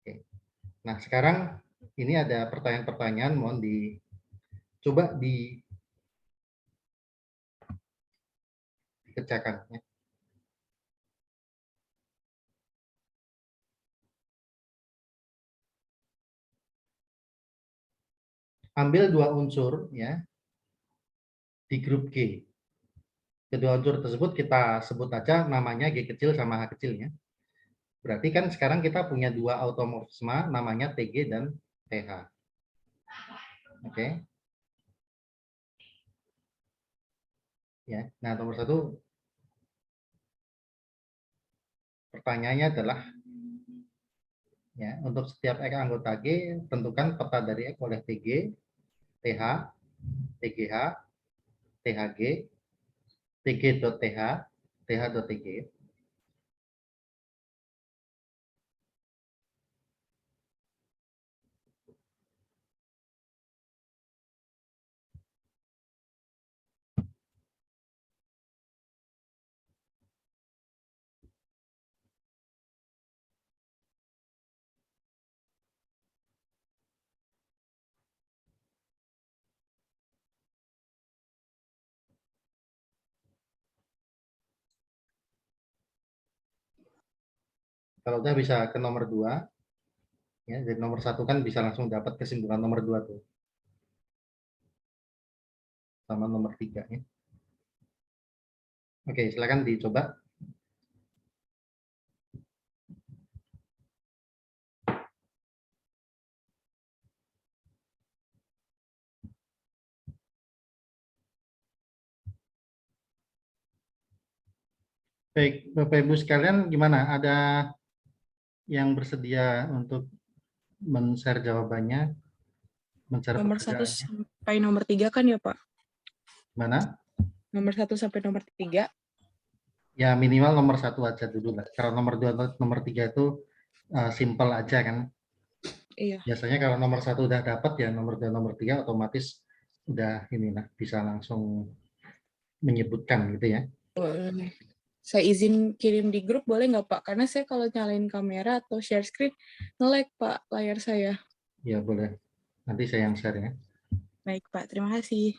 Oke. Nah, sekarang ini ada pertanyaan-pertanyaan, mohon coba dikerjakan ya. Ambil dua unsur ya di grup G. Kedua unsur tersebut kita sebut aja namanya G kecil sama H kecil ya. Berarti kan sekarang kita punya dua automorfisme namanya TG dan TH. Oke. Ya. Nah, nomor satu pertanyaannya adalah ya, untuk setiap X anggota G tentukan peta dari X oleh TG, TH, TGH, THG, TG.TH, TH.TG. Kalau udah bisa ke nomor 2, ya, dari nomor 1 kan bisa langsung dapat kesimpulan nomor 2 tuh. Sama nomor 3 ya. Oke, silakan dicoba. Baik, Bapak Ibu sekalian gimana? Ada yang bersedia untuk men-share jawabannya, men-share Nomor 1 pekerjaannya? sampai nomor 3 kan ya, Pak? Mana? Nomor 1 sampai nomor 3. Ya minimal nomor 1 aja dulu lah. Kalau nomor 2 atau nomor 3 itu simple aja kan. Iya. Biasanya kalau nomor 1 udah dapat ya nomor 2, nomor 3 otomatis udah inilah bisa langsung menyebutkan gitu ya. Boleh. Saya izin kirim di grup boleh nggak, Pak? Karena saya kalau nyalain kamera atau share screen, nge-lag, Pak, layar saya. Ya boleh. Nanti saya yang share ya. Baik, Pak. Terima kasih.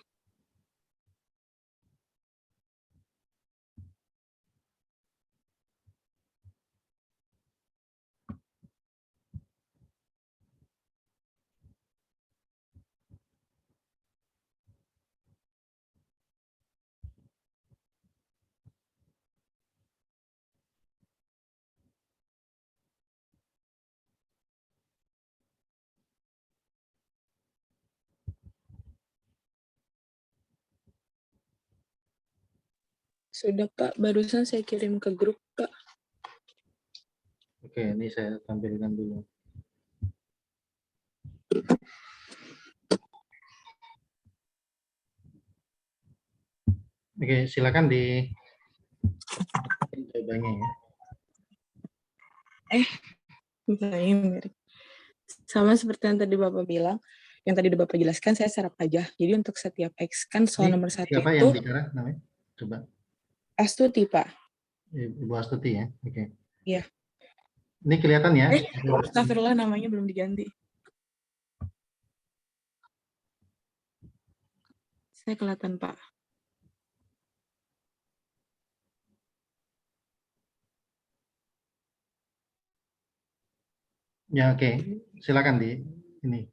Sudah, Pak. Barusan saya kirim ke grup, Pak. Oke, ini saya tampilkan dulu. Oke, silakan di jawabannya ya. Bentar, ini mirip. sama seperti yang tadi Bapak bilang, yang tadi Bapak jelaskan, saya serap aja. Jadi untuk setiap X kan soal Ini nomor 1 siapa itu yang bicara namanya? Coba. Astuti, Pak. Ibu Astuti ya. Oke. Iya. Ini kelihatan ya? Astagfirullah, namanya belum diganti. Saya kelihatan, Pak. Ya oke. Silakan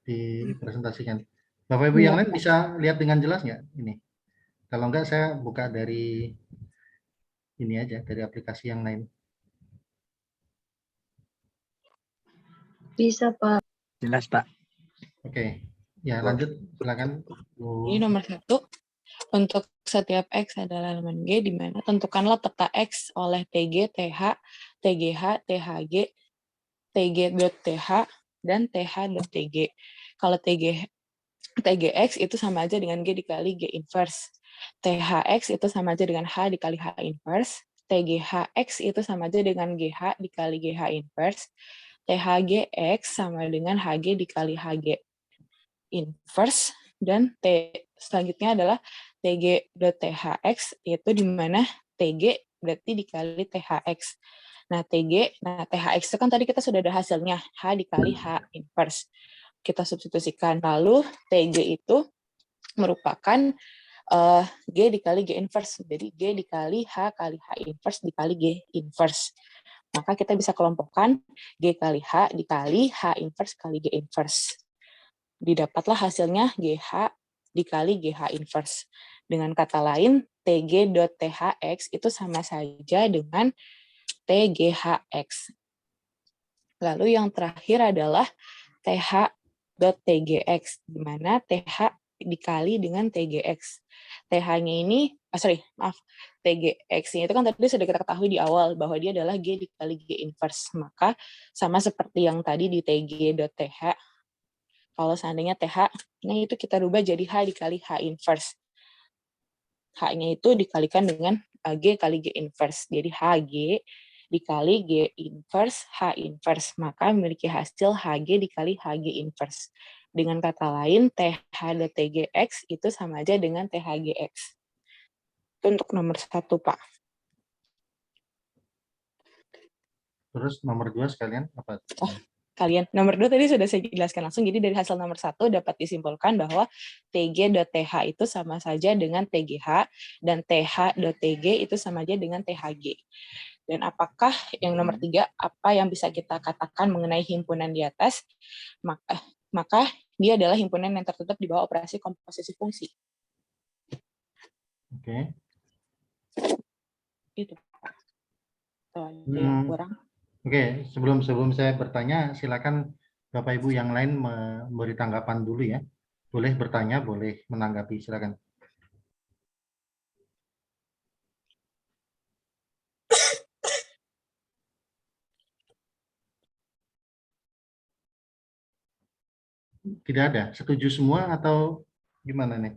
dipresentasikan. Bapak Ibu yang Iya. lain bisa lihat dengan jelas nggak ini? Kalau enggak saya buka dari ini aja, dari aplikasi yang lain. Bisa, Pak. Jelas, Pak. Oke. Ya lanjut. Silakan. Ini nomor 1. Untuk setiap X adalah elemen G, di mana tentukanlah peta X oleh TG, TH, TGH, THG, TG.TH, dan TH.TG. Kalau TGX itu sama aja dengan G dikali G inverse. THX itu sama aja dengan H dikali H inverse. TGHX itu sama aja dengan GH dikali GH inverse. THGX sama dengan HG dikali HG inverse. Dan selanjutnya adalah TG.THX, yaitu di mana TG berarti dikali THX. Nah, THX itu kan tadi kita sudah ada hasilnya, H dikali H inverse. Kita substitusikan. Lalu TG itu merupakan G dikali G inverse. Jadi G dikali H kali H inverse dikali G inverse. Maka kita bisa kelompokkan G kali H dikali H inverse kali G inverse. Didapatlah hasilnya GH dikali GH inverse. Dengan kata lain, TG.THX itu sama saja dengan TGHX. Lalu yang terakhir adalah TH.TGX, di mana TH dikali dengan TGX. TH-nya ini, TGX-nya itu kan tadi sudah kita ketahui di awal bahwa dia adalah G dikali G inverse. Maka sama seperti yang tadi di TG.TH, kalau seandainya TH, nah itu kita rubah jadi H dikali H inverse. H-nya itu dikalikan dengan G kali G inverse. Jadi HG dikali G inverse H inverse. Maka memiliki hasil HG dikali HG inverse. Dengan kata lain, TH.TGX itu sama aja dengan THGX. Itu untuk nomor 1, Pak. Terus nomor 2 sekalian apa? Nomor 2 tadi sudah saya jelaskan langsung. Jadi dari hasil nomor 1 dapat disimpulkan bahwa TG.TH itu sama saja dengan TGH dan TH.TG itu sama saja dengan THG. Dan apakah yang nomor 3, apa yang bisa kita katakan mengenai himpunan di atas? Maka dia adalah himpunan yang tertutup di bawah operasi komposisi fungsi. Oke. Itu. Yang kurang. Oke, sebelum saya bertanya, silakan Bapak Ibu yang lain memberi tanggapan dulu ya. Boleh bertanya, boleh menanggapi, silakan. Tidak ada, setuju semua atau gimana nih?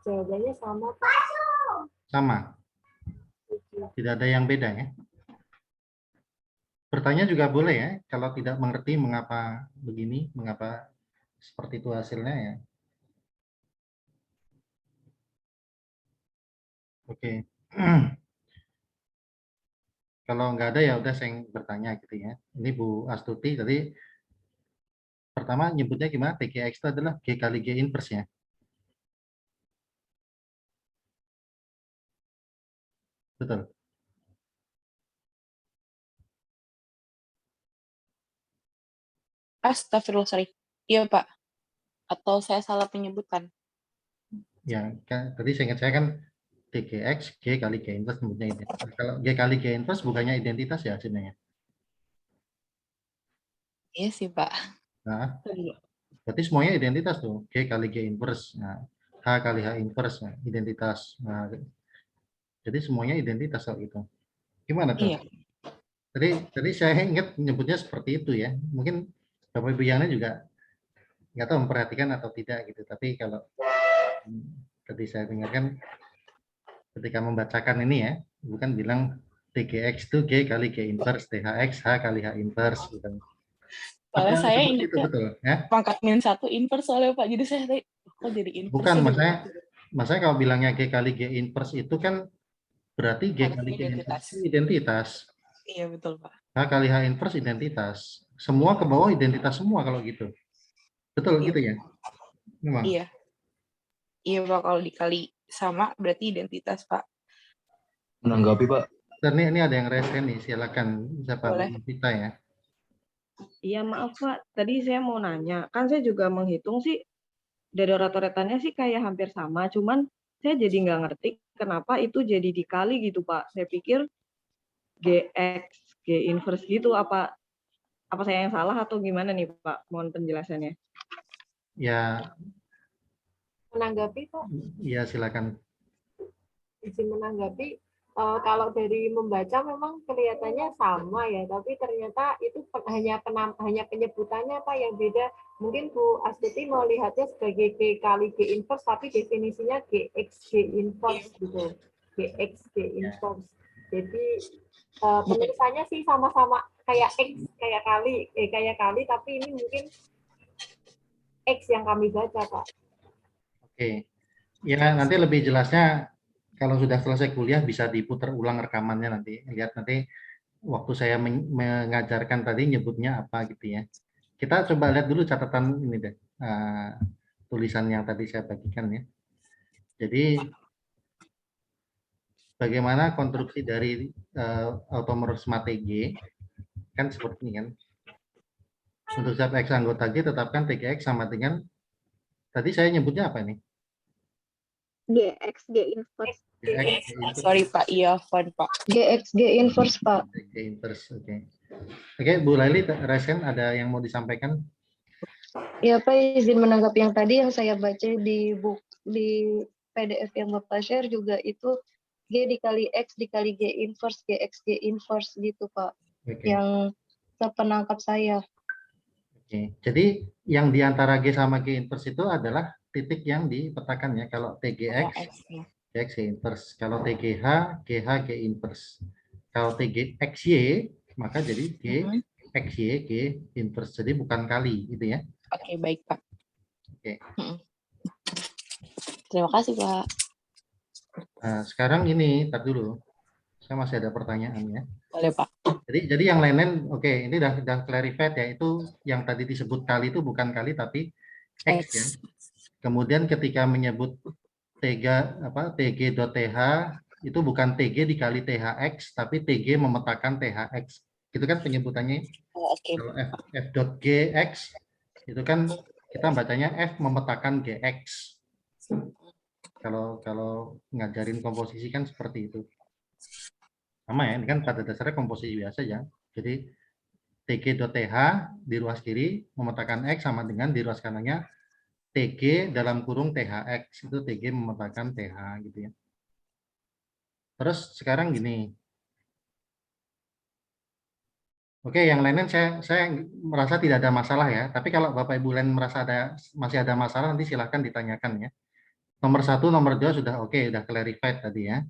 Jawabannya sama, Pak. Sama, tidak ada yang beda ya. Bertanya juga boleh ya, kalau tidak mengerti mengapa begini, mengapa seperti itu hasilnya ya. Oke. Kalau nggak ada ya udah saya bertanya gitu ya. Ini Bu Astuti tadi pertama nyebutnya gimana? TGX itu adalah G kali G inverse ya. Betul. Astagfirullah, sorry. Iya, Pak. Atau saya salah menyebutkan? Ya, tadi saya ingat saya kan TGX G kali G inverse sebutnya itu. Kalau G kali G inverse bukannya identitas ya sebenarnya. Iya sih, Pak. Nah, berarti semuanya identitas tuh. G kali G inverse. Nah, H kali H inverse nah, identitas. Nah, jadi semuanya identitas soal itu. Gimana tuh? Iya. Tadi saya ingat nyebutnya seperti itu ya. Mungkin Bapak Ibu yang lain juga nggak tahu memperhatikan atau tidak gitu. Tapi kalau tadi saya dengarkan ketika membacakan ini ya, bukan bilang TGX itu G kali G inverse, THX H kali H inverse gitu. Soalnya saya seperti itu ingatnya betul ya. pangkat -1 inverse soalnya Pak. Jadi saya tadi, kok jadi inverse Bukan, ya? maksudnya kalau bilangnya G kali G inverse itu kan berarti G kali Harusnya G identitas. inverse itu identitas. Iya betul Pak. H kali H inverse identitas. Semua ke bawah identitas semua kalau gitu. Betul Iya. gitu ya? Memang. Iya. Iya Pak, kalau dikali sama berarti identitas Pak. Menanggapi Pak. Dan ini ada yang resen nih, silakan siapa Boleh. Bu Vita ya. Iya maaf Pak, tadi saya mau nanya, kan saya juga menghitung sih dari rata-ratanya sih kayak hampir sama, cuman saya jadi nggak ngerti kenapa itu jadi dikali gitu Pak. Saya pikir GX, G inverse gitu, apa saya yang salah atau gimana nih Pak? Mohon penjelasannya. Ya, Menanggapi Pak, ya silakan. izin menanggapi. Kalau dari membaca memang kelihatannya sama ya, tapi ternyata itu hanya penyebutannya Pak yang beda. Mungkin Bu Astuti melihatnya sebagai G kali G inverse, tapi definisinya GX G inverse gitu. GX G inverse. Jadi penulisannya sih sama-sama kayak X kayak kali, tapi ini mungkin X yang kami baca Pak. Oke. Ya, nanti lebih jelasnya kalau sudah selesai kuliah bisa diputar ulang rekamannya nanti. Lihat nanti waktu saya mengajarkan tadi nyebutnya apa gitu ya. Kita coba lihat dulu catatan ini deh. Tulisan yang tadi saya bagikan ya. Jadi bagaimana konstruksi dari automorfisme TG kan seperti ini kan. Untuk setiap X anggota G tetapkan TGX sama dengan tadi saya nyebutnya apa ini? GX G inverse. GX, G inverse. Sorry Pak, iya fun Pak. GX G inverse Pak. G inverse, oke. Oke, Bu Laili, Resen ada yang mau disampaikan? Ya Pak, izin menanggapi yang tadi yang saya baca di di PDF yang Bapak share juga itu G dikali X dikali G inverse, GX G inverse gitu Pak. Oke. Yang sepenangkap saya. Oke. Jadi yang di antara G sama G inverse itu adalah titik yang dipetakan ya. Kalau TGX, GX G inverse. Kalau TGH, GH G inverse. Kalau TGXY, maka jadi G XY G inverse. Jadi bukan kali gitu ya. Oke, baik Pak. Oke. Terima kasih Pak. Nah, sekarang ini, tar dulu. Saya masih ada pertanyaan ya. Boleh Pak. Jadi yang lain-lain, oke, ini udah clarified ya. Itu yang tadi disebut kali itu bukan kali tapi X ya. Kemudian ketika menyebut TG.TH itu bukan TG dikali THX tapi TG memetakan THX. Itu kan penyebutannya. Oke. Kalau F.GX itu kan kita bacanya F memetakan GX. Kalau ngajarin komposisi kan seperti itu. Sama ya, ini kan pada dasarnya komposisi biasa ya. Jadi TG.TH di ruas kiri memetakan X sama dengan di ruas kanannya TG dalam kurung THX, itu TG memetakan TH gitu ya. Terus sekarang gini. Oke, yang lainnya saya merasa tidak ada masalah ya. Tapi kalau Bapak Ibu lain merasa masih ada masalah, nanti silahkan ditanyakan ya. Nomor 1, nomor 2 sudah oke, sudah clarified tadi ya.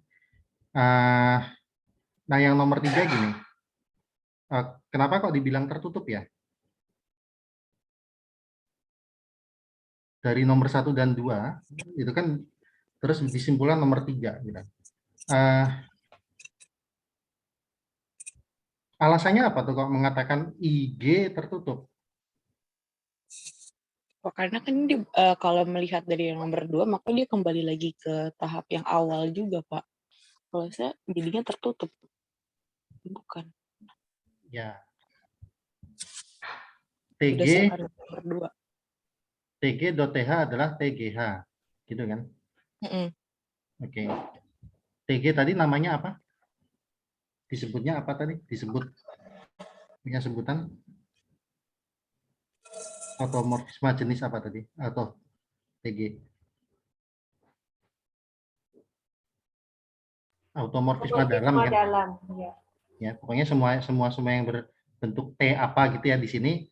Nah, yang nomor 3 gini. Kenapa kok dibilang tertutup ya? Dari nomor 1 dan 2, itu kan terus disimpulkan nomor 3. Gitu. Alasannya apa tuh kok mengatakan IG tertutup? Oh, karena kan kalau melihat dari yang nomor 2, maka dia kembali lagi ke tahap yang awal juga, Pak. Kalau saya jadinya tertutup. Bukan. Ya. TG.TH adalah TGH. Gitu kan? Oke. TG tadi namanya apa? Disebutnya apa tadi? Disebut punya sebutan automorfisme jenis apa tadi? Atau TG? Automorfisme dalam kan? Dalam, ya. Ya, pokoknya semua yang berbentuk T apa gitu ya di sini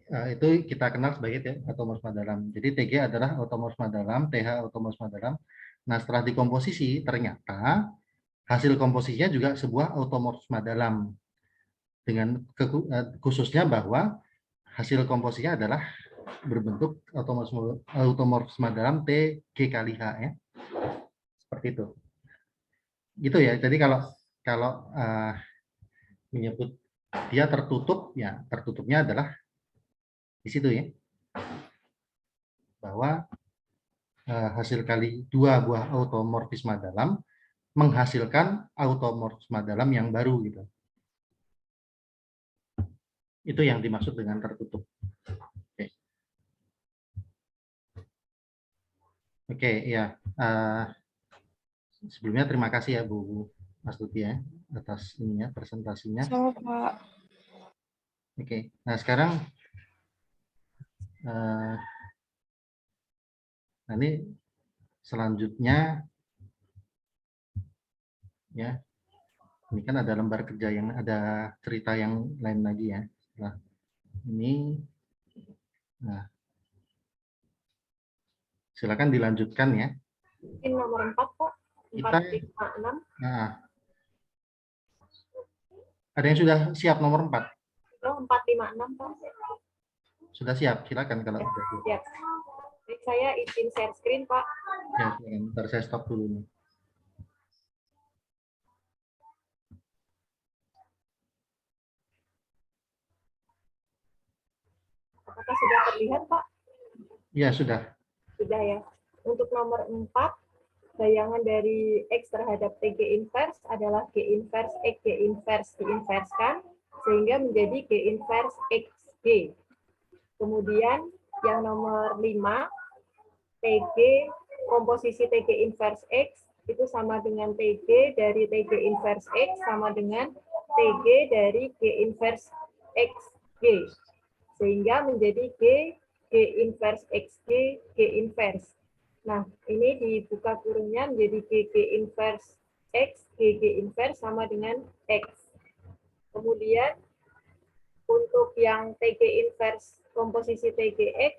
itu kita kenal sebagai automorfisme dalam. Jadi TG adalah automorfisme dalam, TH automorfisme dalam. Nah, setelah dikomposisi ternyata hasil komposisinya juga sebuah automorfisme dalam. Dengan khususnya bahwa hasil komposisinya adalah berbentuk automorfisme dalam T G kali H ya. Seperti itu. Gitu ya. Jadi kalau menyebut dia tertutup, ya tertutupnya adalah di situ ya. Bahwa hasil kali dua buah automorfisme dalam menghasilkan automorfisme dalam yang baru gitu. Itu yang dimaksud dengan tertutup. Oke, Oke ya. Sebelumnya terima kasih ya Bu Astuti ya atas ininya presentasinya. Sama, Pak. Oke, nah sekarang ini selanjutnya ya. Ini kan ada lembar kerja yang ada cerita yang lain lagi ya. Setelah ini, nah silakan dilanjutkan ya. Mungkin nomor 4, Pak. 4, Kita, 5, 6. nah, ada yang sudah siap nomor 4? Oh, 4, 5, 6, Pak. Sudah siap, silakan kalau Ya, sudah siap. siap. Baik, saya izin share screen, Pak. Ya, silakan. Bentar saya stop dulu nih. Apakah sudah terlihat, Pak? Ya, sudah. Sudah ya. Untuk nomor 4, bayangan dari X terhadap TG inverse adalah G inverse X, G inverse diinverskan, sehingga menjadi G inverse XG. Kemudian yang nomor 5, TG, komposisi TG inverse X, itu sama dengan TG dari TG inverse X, sama dengan TG dari G inverse XG. Sehingga menjadi G inverse XG, G inverse. Nah, ini dibuka kurungnya menjadi G inverse X, G inverse sama dengan X. Kemudian, untuk yang TG inverse komposisi TGX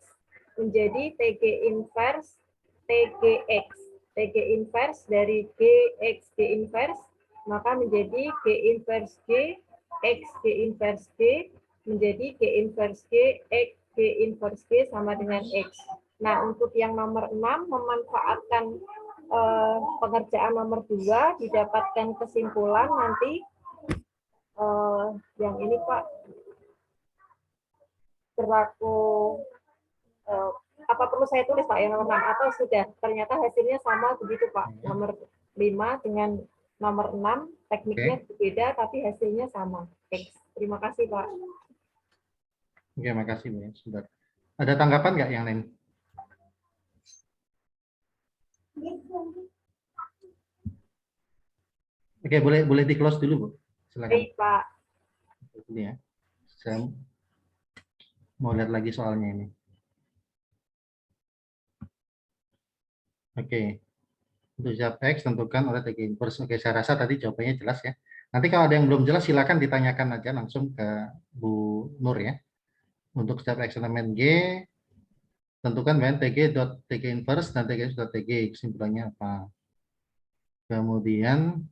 menjadi TG inverse TGX. TG inverse dari GX G inverse, maka menjadi G inverse G, X G inverse G, menjadi G inverse G, X G inverse G sama dengan X. Nah, untuk yang nomor 6, memanfaatkan pengerjaan nomor 2, didapatkan kesimpulan nanti yang ini Pak, berlaku, apa perlu saya tulis Pak yang nomor 6 atau sudah? Ternyata hasilnya sama begitu Pak, nomor 5 dengan nomor 6, tekniknya berbeda tapi hasilnya sama. X. Terima kasih Pak. Oke, makasih Bu. Sudah. Ada tanggapan nggak yang lain? Oke, boleh di close dulu Bu. Silakan. Baik Pak. Ini ya. Saya mau lihat lagi soalnya ini. Oke. Untuk siap X tentukan oleh TG inverse. Oke, saya rasa tadi jawabannya jelas ya. Nanti kalau ada yang belum jelas silakan ditanyakan aja langsung ke Bu Nur ya. Untuk setiap X elemen G tentukan bahan TG inverse dan TG kesimpulannya apa. Kemudian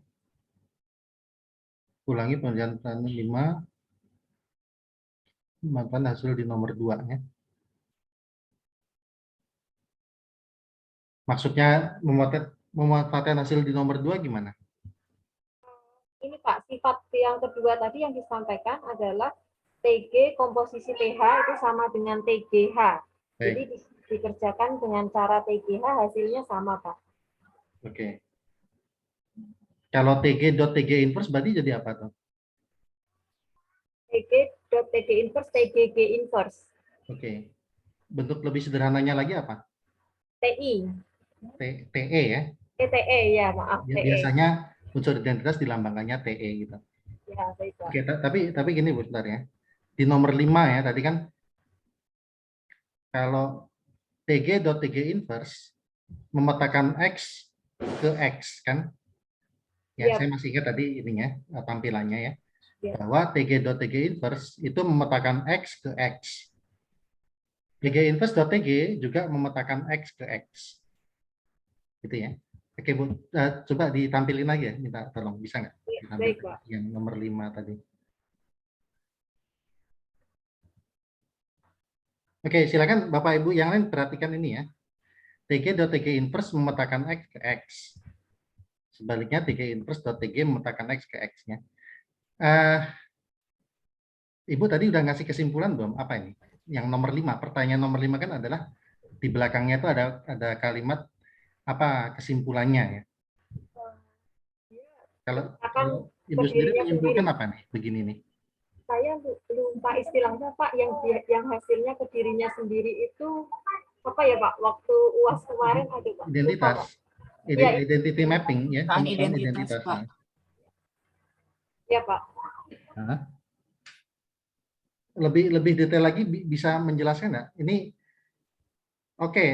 ulangi pengerjaan 5 manfaat hasil di nomor 2 ya. Maksudnya memanfaatkan hasil di nomor 2 gimana? Ini Pak, sifat yang kedua tadi yang disampaikan adalah TG komposisi TH itu sama dengan TGH. Jadi dikerjakan dengan cara TGH hasilnya sama Pak. Oke. Kalau TG inverse berarti jadi apa tuh? TG inverse, TGG inverse. Oke. Bentuk lebih sederhananya lagi apa? TI. TE ya? TE ya, maaf. TE. Biasanya unsur identitas dilambangkannya TE gitu. Ya, baik Pak. Oke, tapi gini Bu, sebentar ya. Di nomor 5 ya, tadi kan kalau TG inverse memetakan X ke X kan? Ya, Yep. saya masih ingat tadi ininya, tampilannya ya. Yep. Bahwa TG inverse itu memetakan X ke X. TG inverse.tg juga memetakan X ke X. Gitu ya. Oke Bu, coba ditampilin lagi ya, minta tolong, bisa nggak? Baik Pak. Yang nomor 5 tadi. Oke, silakan Bapak Ibu yang lain perhatikan ini ya. TG.TG inverse memetakan X ke X. Sebaliknya TG inverse.TG memetakan X ke X-nya. Ibu tadi udah ngasih kesimpulan belum? Apa ini? Yang nomor 5, pertanyaan nomor 5 kan adalah di belakangnya itu ada kalimat apa kesimpulannya ya. Kalau Ibu sendiri menyimpulkan apa nih? Begini nih. Saya lupa istilahnya Pak, yang hasilnya ke dirinya sendiri itu apa ya Pak? Waktu UAS kemarin ada Pak. Identitas. Ya, Identity mapping ya, Pemetaan pemetaan identitas, Pak. ya Pak. Nah, lebih detail lagi bisa menjelaskan nggak? Ini oke.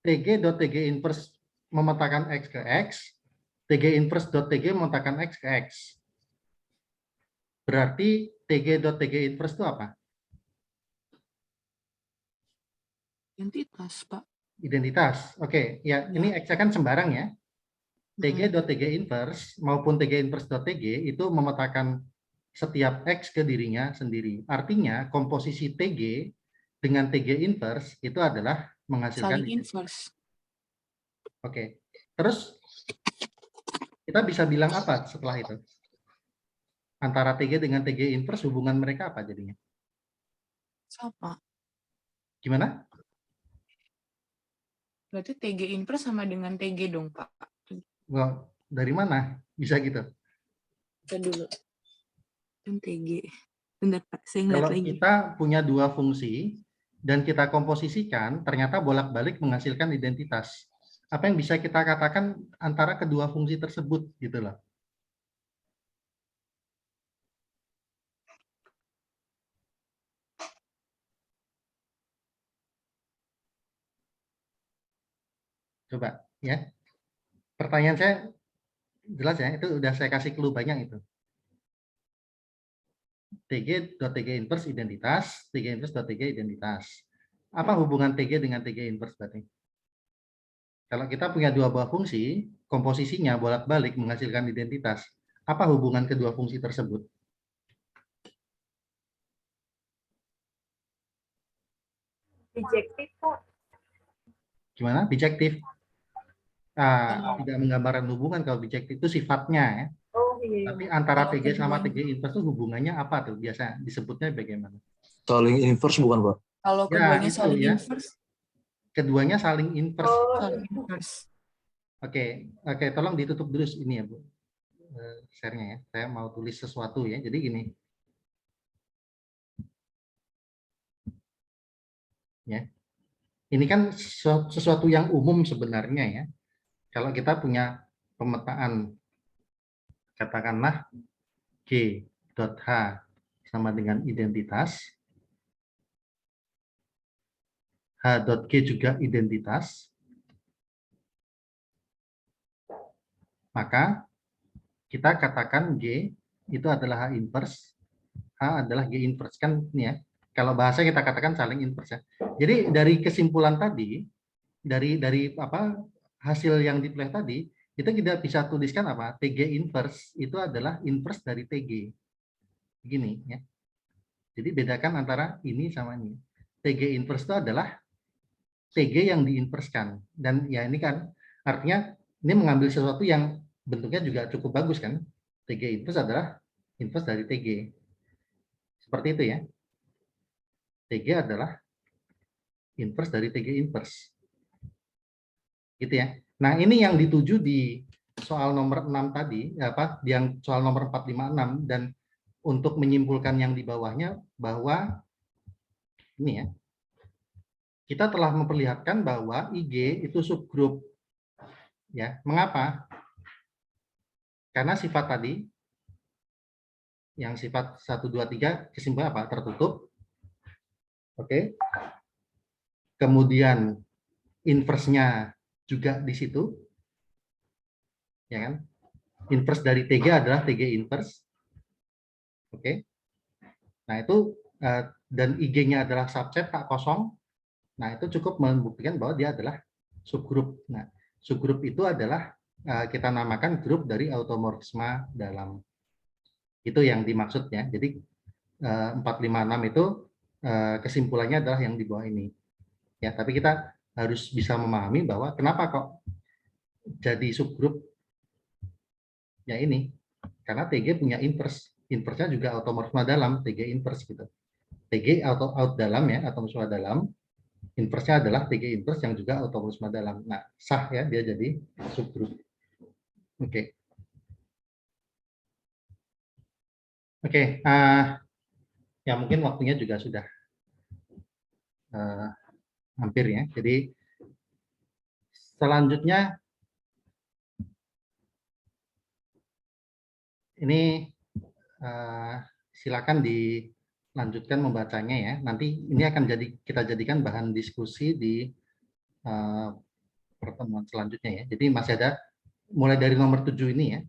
TG.TG inverse memetakan X ke X, TG inverse.TG memetakan X ke X. Berarti TG.TG inverse itu apa? Identitas, Pak. Identitas. Oke, ya ini X kan sembarang ya. TG.TG inverse maupun TG inverse.TG itu memetakan setiap X ke dirinya sendiri. Artinya komposisi TG dengan TG inverse itu adalah menghasilkan Saling inverse. Oke. Terus kita bisa bilang apa setelah itu? Antara TG dengan TG inverse hubungan mereka apa jadinya? Sama. Gimana? Berarti TG inverse sama dengan TG dong, Pak. Wah, dari mana bisa gitu? Kita dulu. Dan TG. Bentar, Pak. Saya ngeliat Kalau lagi. kita punya dua fungsi dan kita komposisikan, ternyata bolak-balik menghasilkan identitas. Apa yang bisa kita katakan antara kedua fungsi tersebut gitu loh. Coba ya. Pertanyaan saya jelas ya, itu udah saya kasih clue banyak itu. TG.TG inverse identitas, TG inverse.TG identitas. Apa hubungan TG dengan TG inverse berarti? Kalau kita punya dua buah fungsi, komposisinya bolak-balik menghasilkan identitas. Apa hubungan kedua fungsi tersebut? Bijektif Pak. Gimana? Bijektif. Tidak menggambarkan hubungan kalau bijektif itu sifatnya ya. Oh iya. Tapi antara Kalau TG sama keduanya. TG inverse itu hubungannya apa tuh? Biasa disebutnya bagaimana? Saling inverse bukan, Pak? Kalau Ya, keduanya itu saling ya. inverse. Keduanya saling inverse. Oh, Saling inverse. Oke, tolong ditutup dulu ini ya, Bu. Share-nya ya. Saya mau tulis sesuatu ya. Jadi gini. Ya. Ini kan sesuatu yang umum sebenarnya ya. Kalau kita punya pemetaan katakanlah G.H sama dengan identitas, H.G juga identitas, maka kita katakan G itu adalah H inverse, H adalah G inverse kan ini ya. Kalau bahasa kita katakan saling inverse ya. Jadi dari kesimpulan tadi, dari apa hasil yang ditulis tadi, kita tidak bisa tuliskan apa TG inverse itu adalah inverse dari TG. Begini ya. Jadi bedakan antara ini sama ini. TG inverse itu adalah TG yang diinverskan. Dan ya ini kan artinya ini mengambil sesuatu yang bentuknya juga cukup bagus kan. TG inverse adalah inverse dari TG. Seperti itu ya. TG adalah inverse dari TG inverse. Gitu ya. Nah, ini yang dituju di soal nomor 6 tadi, apa? Yang soal nomor 456 dan untuk menyimpulkan yang di bawahnya bahwa ini ya. Kita telah memperlihatkan bahwa IG itu subgrup. Ya, mengapa? Karena sifat tadi yang sifat 1 2 3 kesimpulan apa? Tertutup. Oke. Kemudian inverse-nya juga di situ. Ya kan? Inverse dari TG adalah TG inverse. Oke. Nah, itu dan IG-nya adalah subset tak kosong. Nah, itu cukup membuktikan bahwa dia adalah subgrup. Nah, subgrup itu adalah kita namakan grup dari automorfisme dalam. Itu yang dimaksudnya. Jadi 456 itu kesimpulannya adalah yang di bawah ini. Ya, tapi kita harus bisa memahami bahwa kenapa kok jadi subgrup ya ini. Karena TG punya inverse. Inverse-nya juga automorfisme dalam, TG inverse gitu. TG auto out dalam ya, automorfisme dalam. Inverse-nya adalah TG inverse yang juga automorfisme dalam. Nah, sah ya dia jadi subgrup. Oke. Oke, ya mungkin waktunya juga sudah hampir ya. Jadi selanjutnya ini silakan dilanjutkan membacanya ya. Nanti ini akan kita jadikan bahan diskusi di pertemuan selanjutnya ya. Jadi masih ada mulai dari nomor 7 ini ya.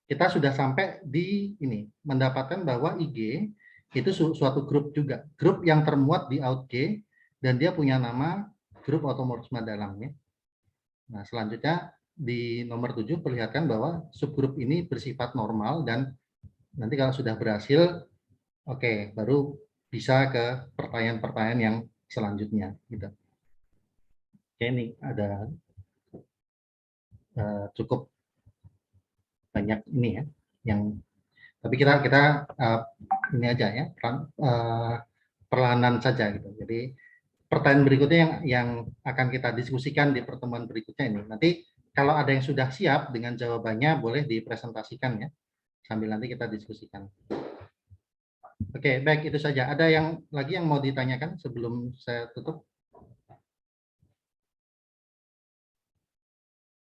Kita sudah sampai di ini mendapatkan bahwa IG itu suatu grup juga. Grup yang termuat di out G dan dia punya nama grup automorfisme dalamnya. Nah, selanjutnya di nomor 7 perlihatkan bahwa subgrup ini bersifat normal dan nanti kalau sudah berhasil, oke, baru bisa ke pertanyaan-pertanyaan yang selanjutnya. Gitu. Oke, ini ada cukup banyak ini ya, yang tapi kita ini aja ya, perlahanan saja gitu. Jadi pertanyaan berikutnya yang akan kita diskusikan di pertemuan berikutnya ini. Nanti kalau ada yang sudah siap dengan jawabannya boleh dipresentasikan ya, sambil nanti kita diskusikan. Oke, baik itu saja. Ada yang lagi yang mau ditanyakan sebelum saya tutup?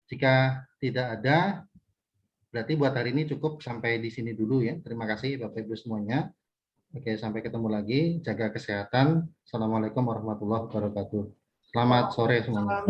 Jika tidak ada, berarti buat hari ini cukup sampai di sini dulu ya. Terima kasih Bapak Ibu semuanya. Oke, sampai ketemu lagi. Jaga kesehatan. Assalamualaikum warahmatullahi wabarakatuh. Selamat sore semuanya.